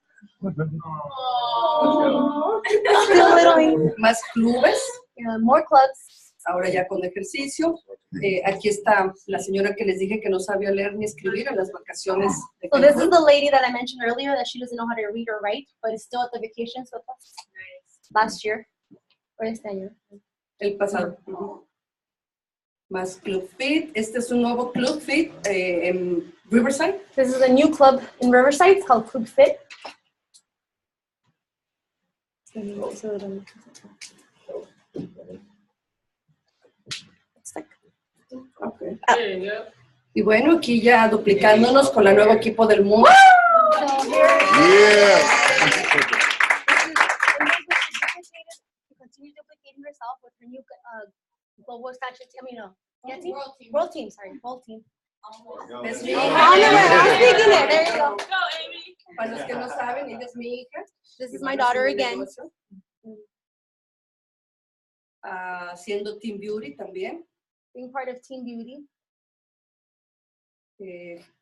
Still little. Más clubes. More clubs. Ahora ya con ejercicio. Aquí está la señora que les dije que no sabía leer ni escribir en las vacaciones. So this is the lady that I mentioned earlier that she doesn't know how to read or write, but is still at the vacations with us. Last year. Or este año. El pasado. Más Club Fit. Este es un nuevo Club Fit en Riverside. This is a new club in Riverside. It's called Club Fit. Okay. Y bueno, aquí ya duplicándonos con el nuevo equipo del mundo. Continue duplicating herself with her new global statue. I mean, world team. Sorry, world team. Es mi Oh, hija. I'm speaking it. There you go. Go, Amy. Para los que no saben, ella es mi hija. This is my daughter again. Siendo Team Beauty también. Being part of Team Beauty.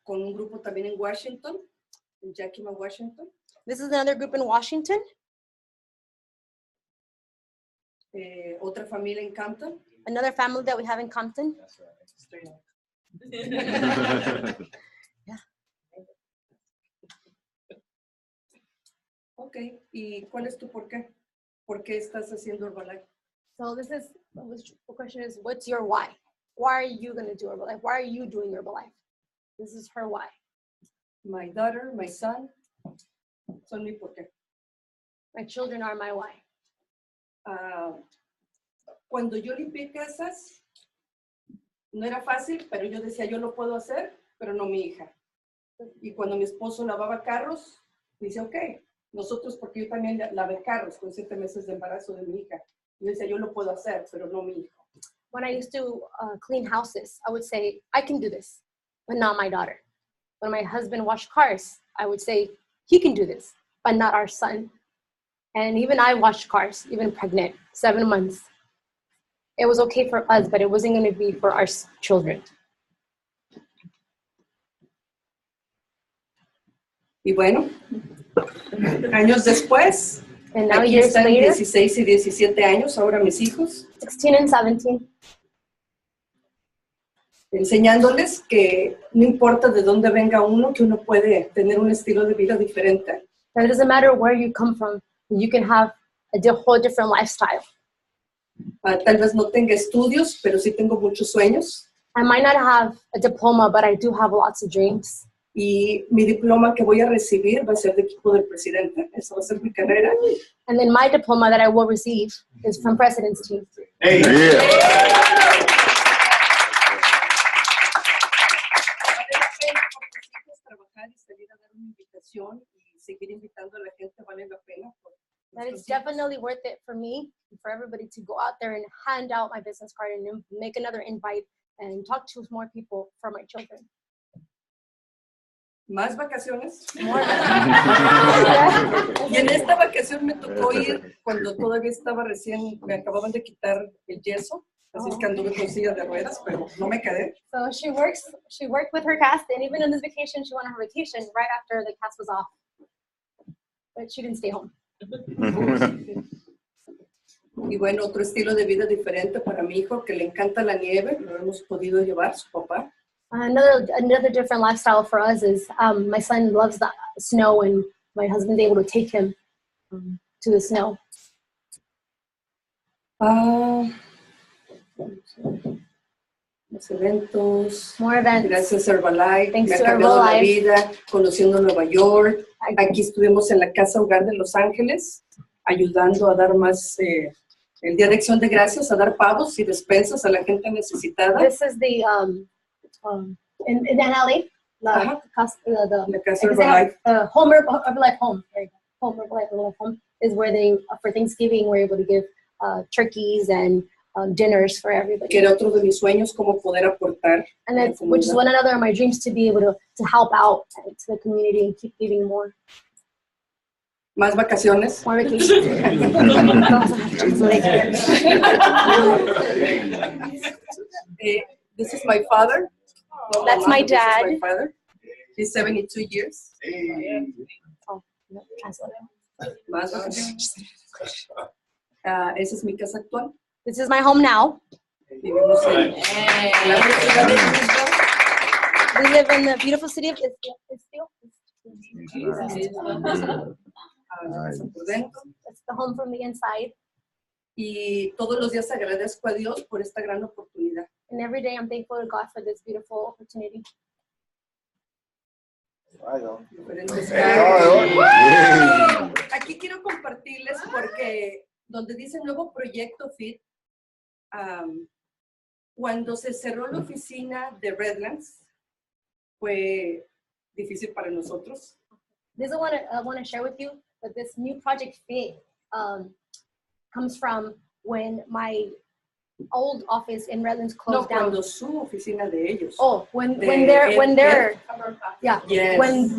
Con un grupo también en Washington, en Yakima, Washington. This is another group in Washington. Otra familia en Compton. Another family that we have in Compton. Ok, ¿y cuál es tu por qué? ¿Por qué estás haciendo Herbalife? So this is, the question is, what's your why? Why are you going to do Herbalife? Why are you doing Herbalife? This is her why. My daughter, my son, son mi por qué. My children are my why. Cuando yo limpié casas, no era fácil, pero yo decía, yo lo puedo hacer, pero no mi hija. Y cuando mi esposo lavaba carros, dice, ok, nosotros, porque yo también lavé carros con 7 meses de embarazo de mi hija. Yo decía, yo lo puedo hacer, pero no mi hijo. When I used to clean houses, I would say, I can do this, but not my daughter. When my husband washed cars, I would say, he can do this, but not our son. And even I washed cars, even pregnant, 7 months. It was okay for us, but it wasn't going to be for our children. Y bueno, años después, and now aquí years están later, 16 y 17 años, ahora mis hijos. 16 and 17. Enseñándoles que no importa de dónde venga uno, que uno puede tener un estilo de vida diferente. It doesn't matter where you come from, you can have a whole different lifestyle. Tal vez no tenga estudios, pero sí tengo muchos sueños. I might not have a diploma, but I do have lots of dreams. Y mi diploma que voy a recibir va a ser de equipo del presidente. Esa va a ser mi carrera. And then my diploma that I will receive is from President's Team. Hey. Trabajar y salir a dar una invitación y seguir invitando a la gente vale la pena. That it's definitely worth it for me and for everybody to go out there and hand out my business card and make another invite and talk to more people for my children. Más vacaciones. Y en esta vacación me tocó ir cuando todavía estaba recién, me acababan de quitar el yeso. Así es que anduve con silla de ruedas, pero no me quedé. So she worked with her cast, and even in this vacation, she went on her vacation right after the cast was off. But she didn't stay home. Y bueno, otro estilo de vida diferente para mi hijo, que le encanta la nieve, lo hemos podido llevar, su papá. Another different lifestyle for us is my son loves the snow, and my husband's able to take him to the snow. Los eventos. More events. Gracias a Herbalife. Thanks me ha to cambiado la Herbalife. vida, conociendo Nueva York. Aquí estuvimos en la Casa Hogar de Los Ángeles, ayudando a dar más, el Día de Acción de Gracias, a dar pavos y despensas a la gente necesitada. This is the in LA, La Casa Herbalife Herbalife. home. Herbalife home. There you go. Herbalife home is where they, for Thanksgiving, we're able to give turkeys and dinners for everybody. Que era otro de mis sueños, como poder aportar. And that's, which is one another of my dreams, to be able to help out to the community and keep giving more. Más vacaciones. More vacations. This is my father. That's my This is dad. my father. He's 72 years. Oh, no, translate. Más vacaciones. Esa es mi casa actual. This is my home now. Vivimos en la ciudad de Frisco. We live in the beautiful city of Istio. Por dentro. It's the home from the inside. Y todos los días agradezco a Dios por esta gran oportunidad. And every day I'm thankful to God for this beautiful opportunity. Diferentes Aquí quiero compartirles porque donde dice nuevo proyecto FIT, cuando se cerró la oficina de Redlands, fue difícil para nosotros. This is what I want to share with you, that this new project FIT comes from when my old office in Redlands closed down. Cuando su oficina de ellos. Oh, when their yeah, yes.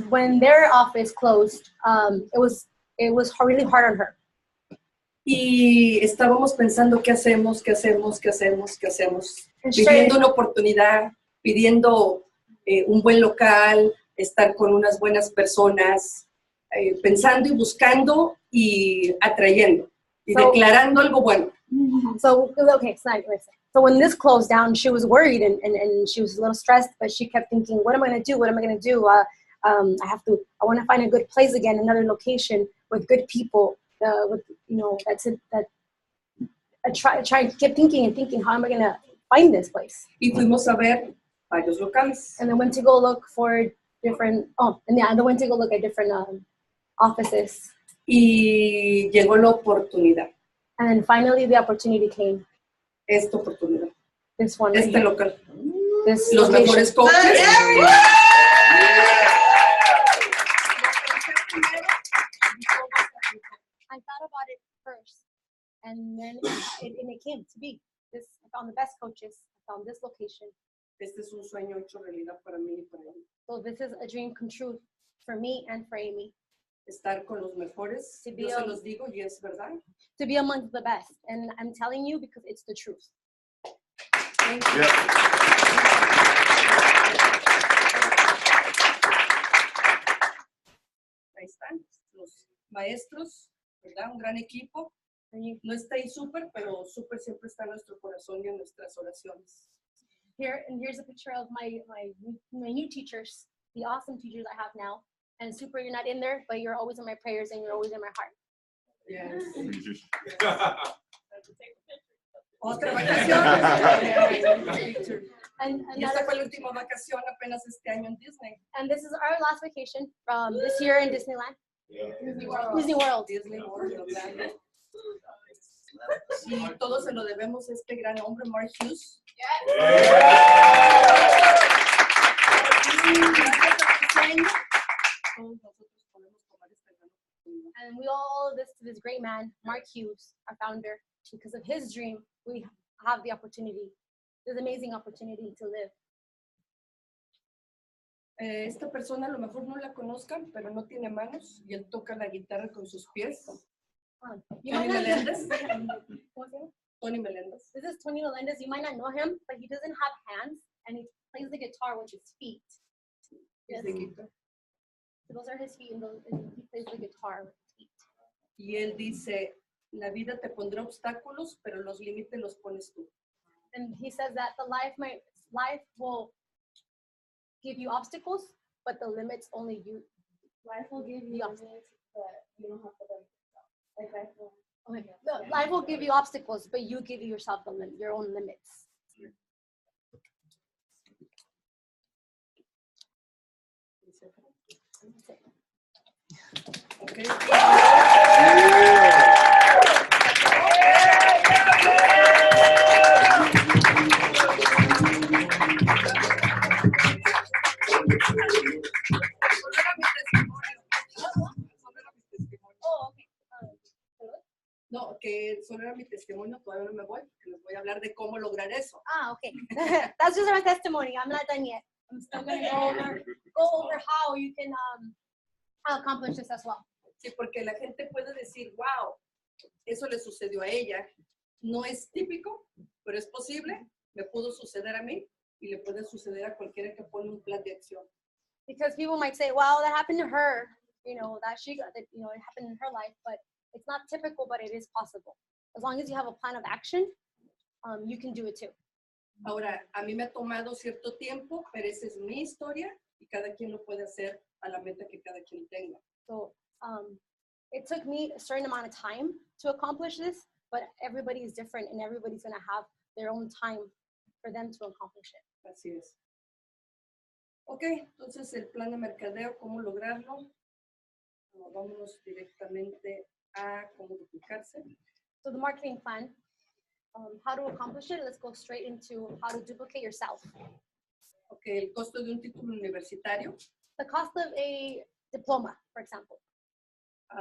when their office closed, it was really hard on her. Y estábamos pensando qué hacemos, pidiendo una oportunidad, pidiendo un buen local, estar con unas buenas personas, pensando y buscando y atrayendo y declarando algo bueno. So okay, so when this closed down, she was worried and she was a little stressed, but she kept thinking, what am I going to do? What am I going to do? I want to find a good place again, another location with good people. With that's it. That I kept thinking, how am I going to find this place? Y fuimos a ver varios locales. And then went to go look for different. They went to go look at different offices. Y llegó la oportunidad. And then finally the opportunity came. Esta oportunidad. This one. Este right local. This Los location. mejores coaches. I thought about it first, and then it came to be. I found the best coaches. I found this location. Este es un sueño hecho realidad para mí y para él. So this is a dream come true for me and for Amy. Estar con los mejores, yo se los digo y es verdad. To be among the best, and I'm telling you because it's the truth. Thank you. Ahí están los maestros, ¿verdad? Un gran equipo. No está ahí súper, pero súper siempre está en nuestro corazón y en nuestras oraciones. Here's a picture of my new teachers, the awesome teachers I have now. And super, you're not in there, but you're always in my prayers and you're always in my heart. Yes. Otra vacación. Y esta fue la última vacación apenas este año en Disney. And this is our last vacation from this year in Disneyland. Yeah. Disney World. Disney World, Orlando. Y todo se lo debemos a este gran hombre, Mark Hughes. And we all owe this to this great man, Mark Hughes, our founder. Because of his dream, we have the opportunity, this amazing opportunity to live. Esta persona a lo mejor no la conozcan, pero no tiene manos y él toca la guitarra con sus pies. Tony Meléndez. Tony Meléndez. This is Tony Meléndez. You might not know him, but he doesn't have hands and he plays the guitar with his feet. Yes. So those are his feet and he plays the guitar with his feet. Y él dice, la vida te pondrá obstáculos, pero los límites los pones tú. And he says that life will give you obstacles, but the limits only you. Life will give you limits, but you don't have to limit yourself. Okay. No, life will give you obstacles, but you give yourself your own limits. Okay. No, que solo era mi testimonio, todavía no me voy, porque les voy a hablar de cómo lograr eso. Okay. That's just my testimony. I'm not done yet. I'm still going to go over how you can accomplish this as well. Sí, porque la gente puede decir, wow, eso le sucedió a ella. No es típico, pero es posible. Me pudo suceder a mí y le puede suceder a cualquiera que pone un plan de acción. Because people might say, well, that happened to her, you know, that it happened in her life, but it's not typical, but it is possible. As long as you have a plan of action, you can do it too. Ahora, a mí me ha tomado cierto tiempo, pero esa es mi historia y cada quien lo puede hacer a la meta que cada quien tenga. So it took me a certain amount of time to accomplish this, but everybody is different and everybody's going to have their own time for them to accomplish it. Así es. Ok, entonces el plan de mercadeo, ¿cómo lograrlo? Vámonos directamente a cómo duplicarse. So the marketing plan, how to accomplish it, let's go straight into how to duplicate yourself. Ok, el costo de un título universitario. The cost of a diploma, for example.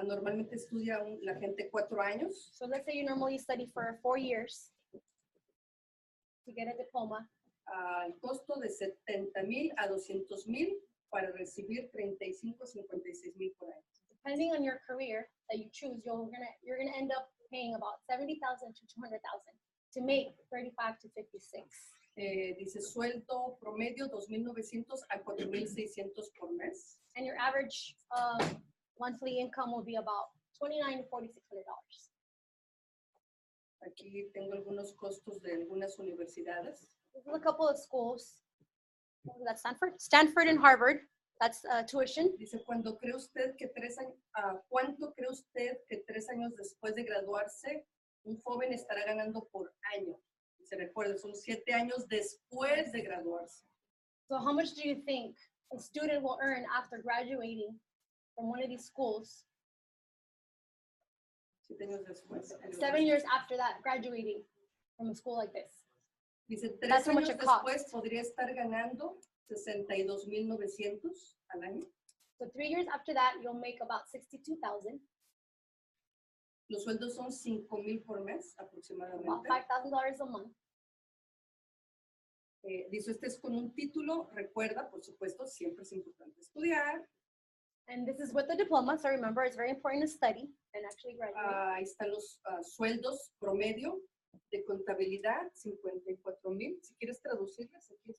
Normalmente estudia la gente 4 años. So let's say you normally study for 4 years to get a diploma. El costo de 70,000 a 200,000 para recibir 35 a 56,000 por año. Depending on your career that you choose, you're gonna end up paying about 70,000 to 200,000 to make 35 to 56. Dice sueldo promedio 2,900 a 4,600 por mes. And your average monthly income will be about $2,900 to $4,600. Aquí tengo algunos costos de algunas universidades. This is a couple of schools. That's Stanford and Harvard. That's tuition. Dice, ¿cuánto cree usted que 3 años después de graduarse un joven estará ganando por año? Se recuerda, son 7 años después de graduarse. So how much do you think a student will earn after graduating from one of these schools? 7 años después. 7 years after that, graduating from a school like this. Dice, 3 años después podría estar ganando 62,900 al año. So 3 years after that, you'll make about 62,000. Los sueldos son 5,000 por mes aproximadamente. About $5,000 a month. Dice, este es con un título. Recuerda, por supuesto, siempre es importante estudiar. And this is with the diploma, so remember, it's very important to study and actually graduate. Ahí están los sueldos promedio de contabilidad, 54,000. Si quieres traducirlas, aquí es.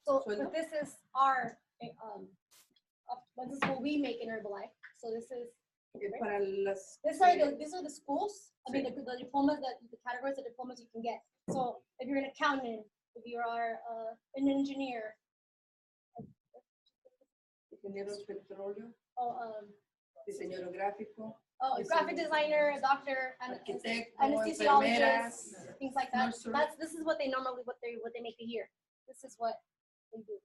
So but this is our, this is what we make in Herbalife. So this is, para las, these are the schools. I mean, the diplomas, the categories of diplomas you can get. So if you're an accountant, if you are an engineer. Ingeniero de petróleo. Oh, diseñador gráfico. Oh, a graphic designer, a doctor, arquitecto, anesthesiologist, things like that. This is what they normally what they make a year. This is what they do.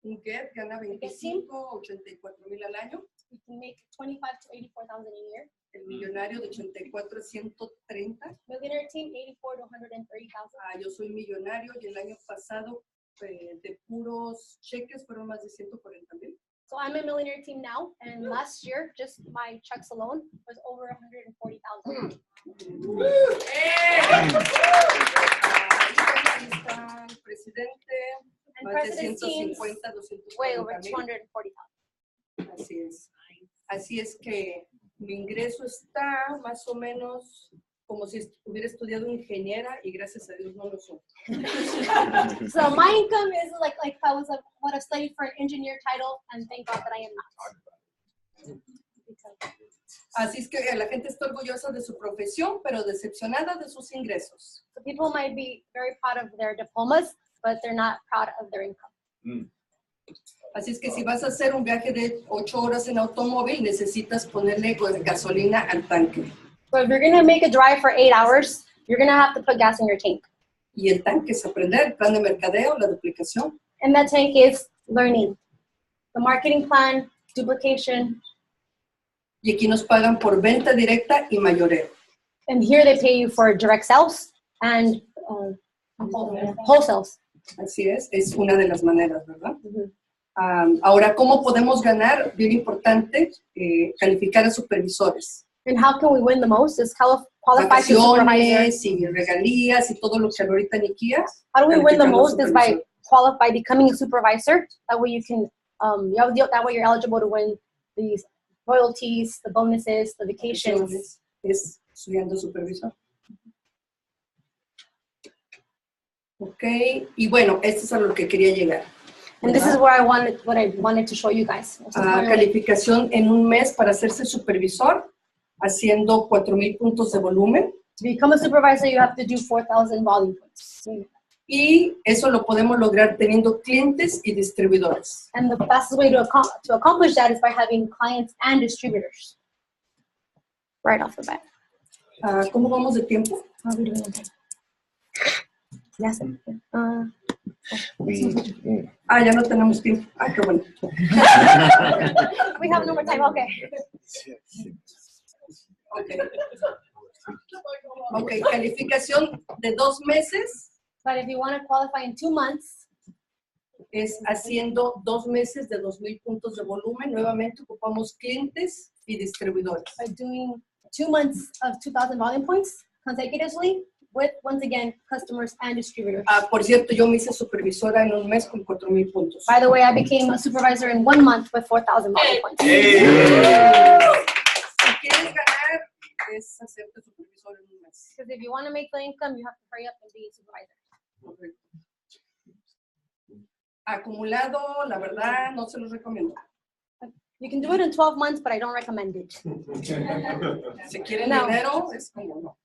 Un GET gana 25, 84,000 al año. You can make 25 to 84,000 a year. El millonario de 84 a 130. Millionaire team 84 to 130,000. Yo soy millonario y el año pasado de puros cheques fueron más de 140,000. So I'm a millionaire team now, and last year, just my checks alone was over 140,000. Presidente, and más de 150, 240,000. Way over 240,000. Así es. Así es que mi ingreso está más o menos como si hubiera estudiado ingeniera y gracias a Dios no lo soy. So my income is like if I would have studied for an engineer title, and thank God that I am not. Así es que la gente está orgullosa de su profesión, pero decepcionada de sus ingresos. So people might be very proud of their diplomas, but they're not proud of their income. Así es que si vas a hacer un viaje de 8 horas en automóvil, necesitas ponerle gasolina al tanque. So if you're going to make a drive for 8 hours, you're going to have to put gas in your tank. Y el tanque es aprender, el plan de mercadeo, la duplicación. And that tank is learning. The marketing plan, duplication. Y aquí nos pagan por venta directa y mayoreo. And here they pay you for direct sales and wholesales. Así es una de las maneras, ¿verdad? Ahora, ¿cómo podemos ganar? Bien importante, calificar a supervisores. And how can we win the most is qualify to supervisor. Y regalías y todo lo que ahorita Nikia. How do we win the most is by becoming a supervisor. That way you can, that way you're eligible to win these royalties, the bonuses, the vacations. Es siendo supervisor. Ok, y bueno, esto es a lo que quería llegar. And this is where I wanted to show you guys. Calificación en un mes para hacerse supervisor, haciendo 4,000 puntos de volumen. To become a supervisor, you have to do 4,000 volume points. Y eso lo podemos lograr teniendo clientes y distribuidores. And the fastest way to accomplish that is by having clients and distributors. Right off the bat. ¿Cómo vamos de tiempo? How are we doing? Yes. Ya no tenemos tiempo. Qué bueno. We have no more time. Okay. Okay, calificación de 2 meses. But if you want to qualify in 2 months, es haciendo 2 meses de 2,000 puntos de volumen. Nuevamente ocupamos clientes y distribuidores. By doing 2 months of 2,000 volume points consecutively with, once again, customers and distributors. Por cierto, yo me hice supervisora en un mes con 4,000 puntos. By the way, I became a supervisor in 1 month with 4,000 volume points. Si quieres ganar, es hacerte supervisor en un mes. Because if you want to make the income, you have to hurry up and be a supervisor. Acumulado, la verdad, no se los recomiendo. You can do it in 12 months, but I don't recommend it. Si quieren dinero, es como no.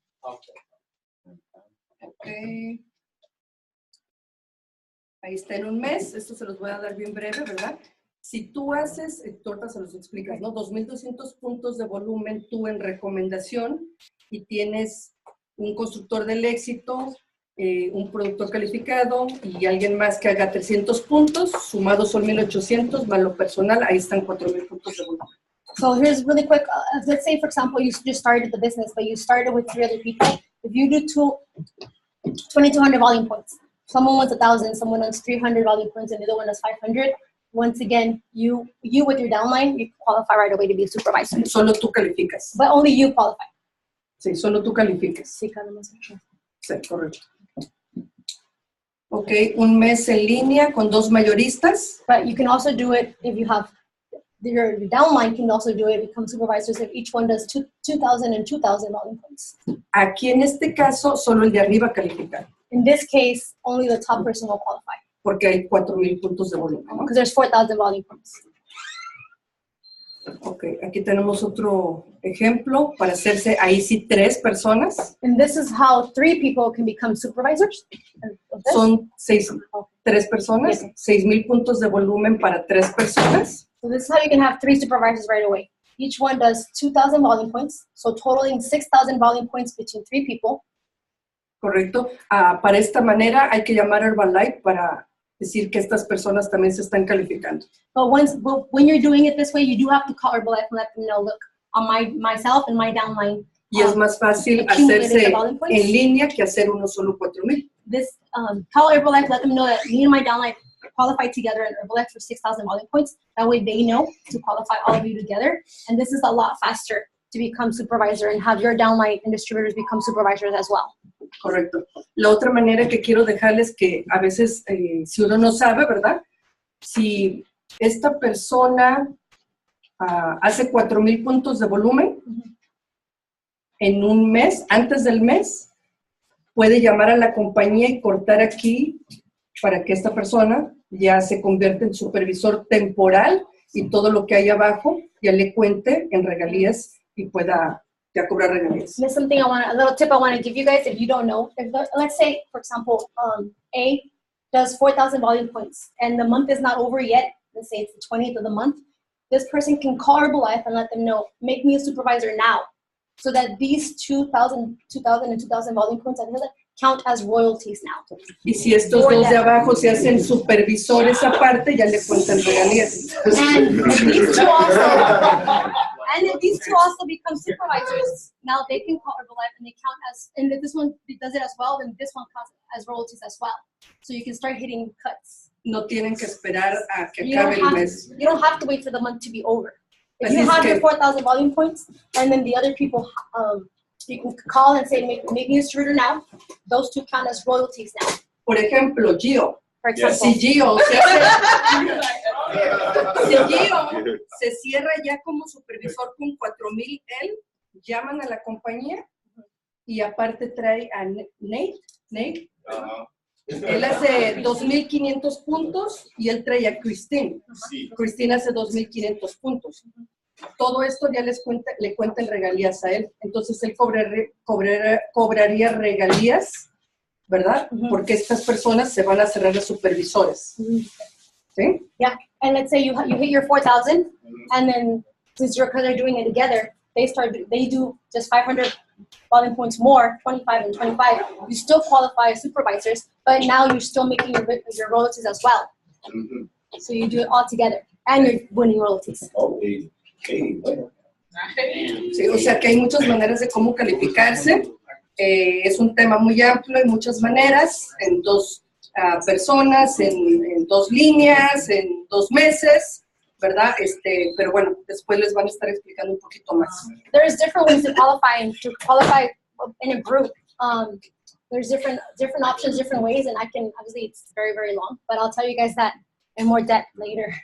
Okay. Ahí está en un mes. Esto se los voy a dar bien breve, ¿verdad? Si tú haces, ahorita se los explicas, ¿no? 2,200 puntos de volumen tú en recomendación y tienes un constructor del éxito, un productor calificado y alguien más que haga 300 puntos, sumados son 1,800, más lo personal, ahí están 4,000 puntos de volumen. So here's really quick. Let's say, for example, you just started the business, but you started with 3 other people. If you do 2,200 volume points, someone wants 1,000, someone wants 300 volume points, and the other one has 500. Once again, you with your downline, you qualify right away to be a supervisor. Solo tú calificas. But only you qualify. Sí, solo tú calificas. Sí, cada uno. Sí, correcto. Ok, un mes en línea con 2 mayoristas. But you can also do it if you have your downline can also do it, become supervisors if each one does 2,000 and 2,000 volume points. Aquí en este caso, solo el de arriba califica. In this case, only the top person will qualify. Porque hay 4,000 puntos de volumen, ¿no? Because there's 4,000 volume points. Ok, aquí tenemos otro ejemplo para hacerse ahí sí 3 personas. And this is how 3 people can become supervisors. Son 3 personas, 6,000 puntos de volumen para 3 personas. So this is how you can have 3 supervisors right away. Each one does 2,000 volume points, so totaling 6,000 volume points between 3 people. Correcto. Para esta manera hay que llamar a Herbalife para decir que estas personas también se están calificando. But when you're doing it this way, you do have to call Herbalife and let them know, look, on myself and my downline. Y es más fácil hacerse en línea que hacer uno solo 4,000. This call Herbalife, let them know that me and my downline qualify together in Herbalife for 6,000 volume points. That way they know to qualify all of you together. And this is a lot faster to become supervisor and have your downline and distributors become supervisors as well. Correcto. La otra manera que quiero dejarles que a veces, si uno no sabe, ¿verdad? Si esta persona hace 4,000 puntos de volumen en un mes, antes del mes, puede llamar a la compañía y cortar aquí para que esta persona ya se convierta en supervisor temporal y todo lo que hay abajo ya le cuente en regalías y pueda ya cobrar regalías. There's something a little tip I want to give you guys if you don't know. Let's say, for example, A does 4,000 volume points and the month is not over yet. Let's say it's the 20th of the month. This person can call Herbalife and let them know, make me a supervisor now, so that these 2,000 and 2,000 volume points count as royalties now. Y si estos dos de abajo se hacen supervisores aparte, ya le cuentan regalías. And if these two also become supervisors, now they can call Herbalife and they count as, and if this one does it as well, then this one counts as royalties as well. So you can start hitting cuts. No tienen que esperar a que acabe el mes. You don't have to wait for the month to be over. If you have your 4,000 volume points, and then the other people, you can call and say, make me a distributor now. Those two count as royalties now. Por ejemplo, Gio. For example. Si Gio se hace... Seguido, se cierra ya como supervisor con 4,000 él, llaman a la compañía y aparte trae a Nate. Él hace 2,500 puntos y él trae a Christine. Christine hace 2,500 puntos. Todo esto ya le cuentan regalías a él. Entonces él cobraría regalías, ¿verdad? Porque estas personas se van a cerrar de supervisores. ¿Sí? Yeah, and let's say you hit your 4,000, and then since they're doing it together, they do just 500 volume points more, 25 and 25. You still qualify as supervisors, but now you're still making your royalties as well. So you do it all together, and you're winning royalties. Sí, o sea que hay muchas maneras de cómo calificarse. Es un tema muy amplio, hay muchas maneras, en dos personas, en 2 líneas, en 2 meses, ¿verdad? Pero bueno, después les van a estar explicando un poquito más. There's different ways to qualify in a group. There's different options, different ways, and obviously it's very, very long, but I'll tell you guys that in more depth later.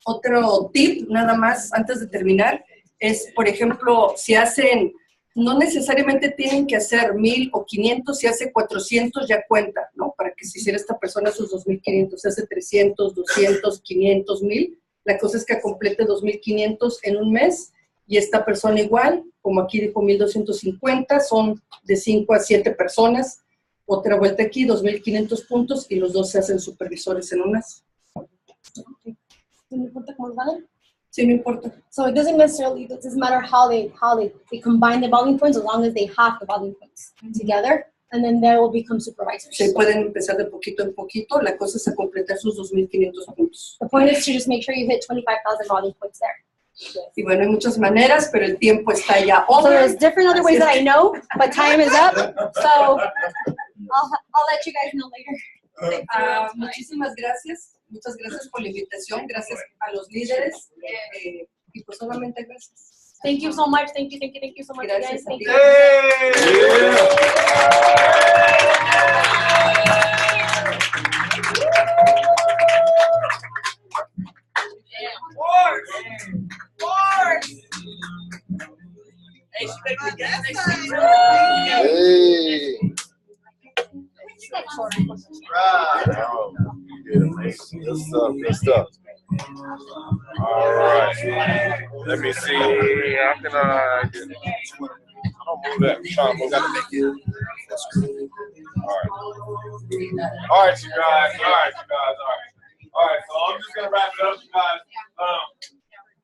Otro tip, nada más, antes de terminar, es, por ejemplo, si hacen, no necesariamente tienen que hacer 1,000 o 500, si hace 400 ya cuenta, ¿no? Para que si hiciera esta persona sus 2,500, si hace 300, 200, 500, 1,000, la cosa es que complete 2,500 en un mes, y esta persona igual, como aquí dijo 1,250, son de 5 a 7 personas. Otra vuelta aquí, 2,500 puntos, y los dos se hacen supervisores en un mes. ¿No importa cómo vale? Sí, no importa. So it doesn't matter how they combine the volume points, as long as they have the volume points together, and then they will become supervisors. Se pueden empezar de poquito en poquito. La cosa es a completar sus 2,500 puntos. The point is to just make sure you hit 25,000 volume points there. Y bueno, hay muchas maneras, pero el tiempo está ya over. So there's different other ways that I know, but time is up. So I'll let you guys know later. Muchísimas gracias. Muchas gracias por la invitación. Gracias a los líderes. Y pues solamente gracias. Thank you so much. Thank you so much, Gracias guys. Thank a Hey, she make me gas next Hey. Good stuff. Good stuff. All right. Let me see. How can I get? Don't move that. I'm trying to move that. All right, you guys. All right, so I'm just gonna wrap it up, you guys.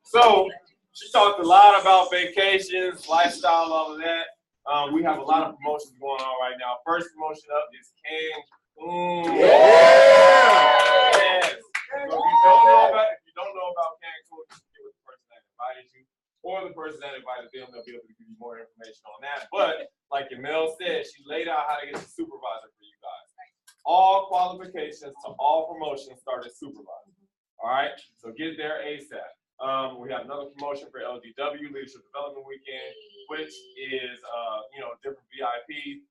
So she talked a lot about vacations, lifestyle, all of that. We have a lot of promotions going on right now. First promotion up is Cancun. Yes. So if you don't know about Cancun, you can get with the person that invited you, or the person that invited them. They'll be able to give you more information on that. But like Yamel said, she laid out how to get a supervisor for you guys. All qualifications to all promotions start as supervisor. All right, so get there ASAP. We have another promotion for LDW, Leadership Development Weekend, which is different VIP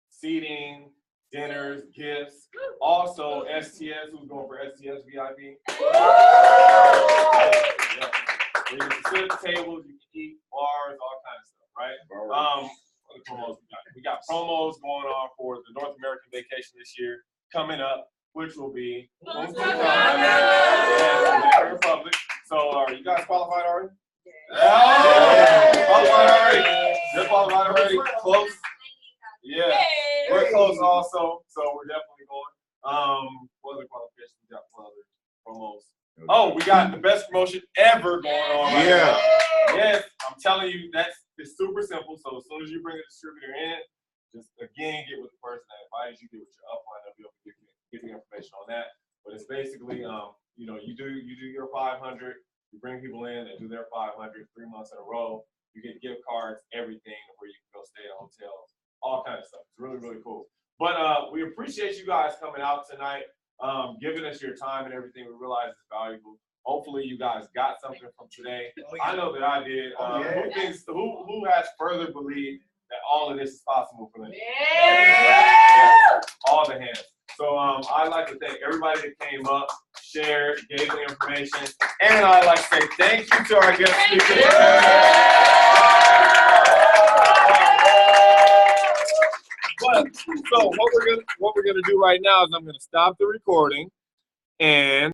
seating, dinners, gifts. Also STS, who's going for STS VIP? Yeah. You can sit at the tables, you can eat, bars, all kinds of stuff, right? What promos we got? We got promos going on for the North American vacation this year coming up, which will be Dominican Republic. So are you guys qualified already? Yeah. Qualified already? They're qualified already? Close? Yeah. We're close also, so we're definitely going. What other qualifications we got for other promos? Oh, we got the best promotion ever going on right now. Yes, I'm telling you, it's super simple. So as soon as you bring a distributor in, just again get with the person that invited you, get with your upline, they'll be able to give you information on that. But it's basically, you do your 500, you bring people in, they do their 500 3 months in a row. You get gift cards, everything, where you can go stay at hotels, all kinds of stuff. It's really, really cool. But we appreciate you guys coming out tonight, giving us your time and everything. We realize it's valuable. Hopefully you guys got something from today. I know that I did. Who has further believed that all of this is possible for them. Yeah. All the hands. So I'd like to thank everybody that came up, shared, gave the information, and I'd like to say thank you to our guest speakers. So what we're gonna do right now is I'm gonna stop the recording and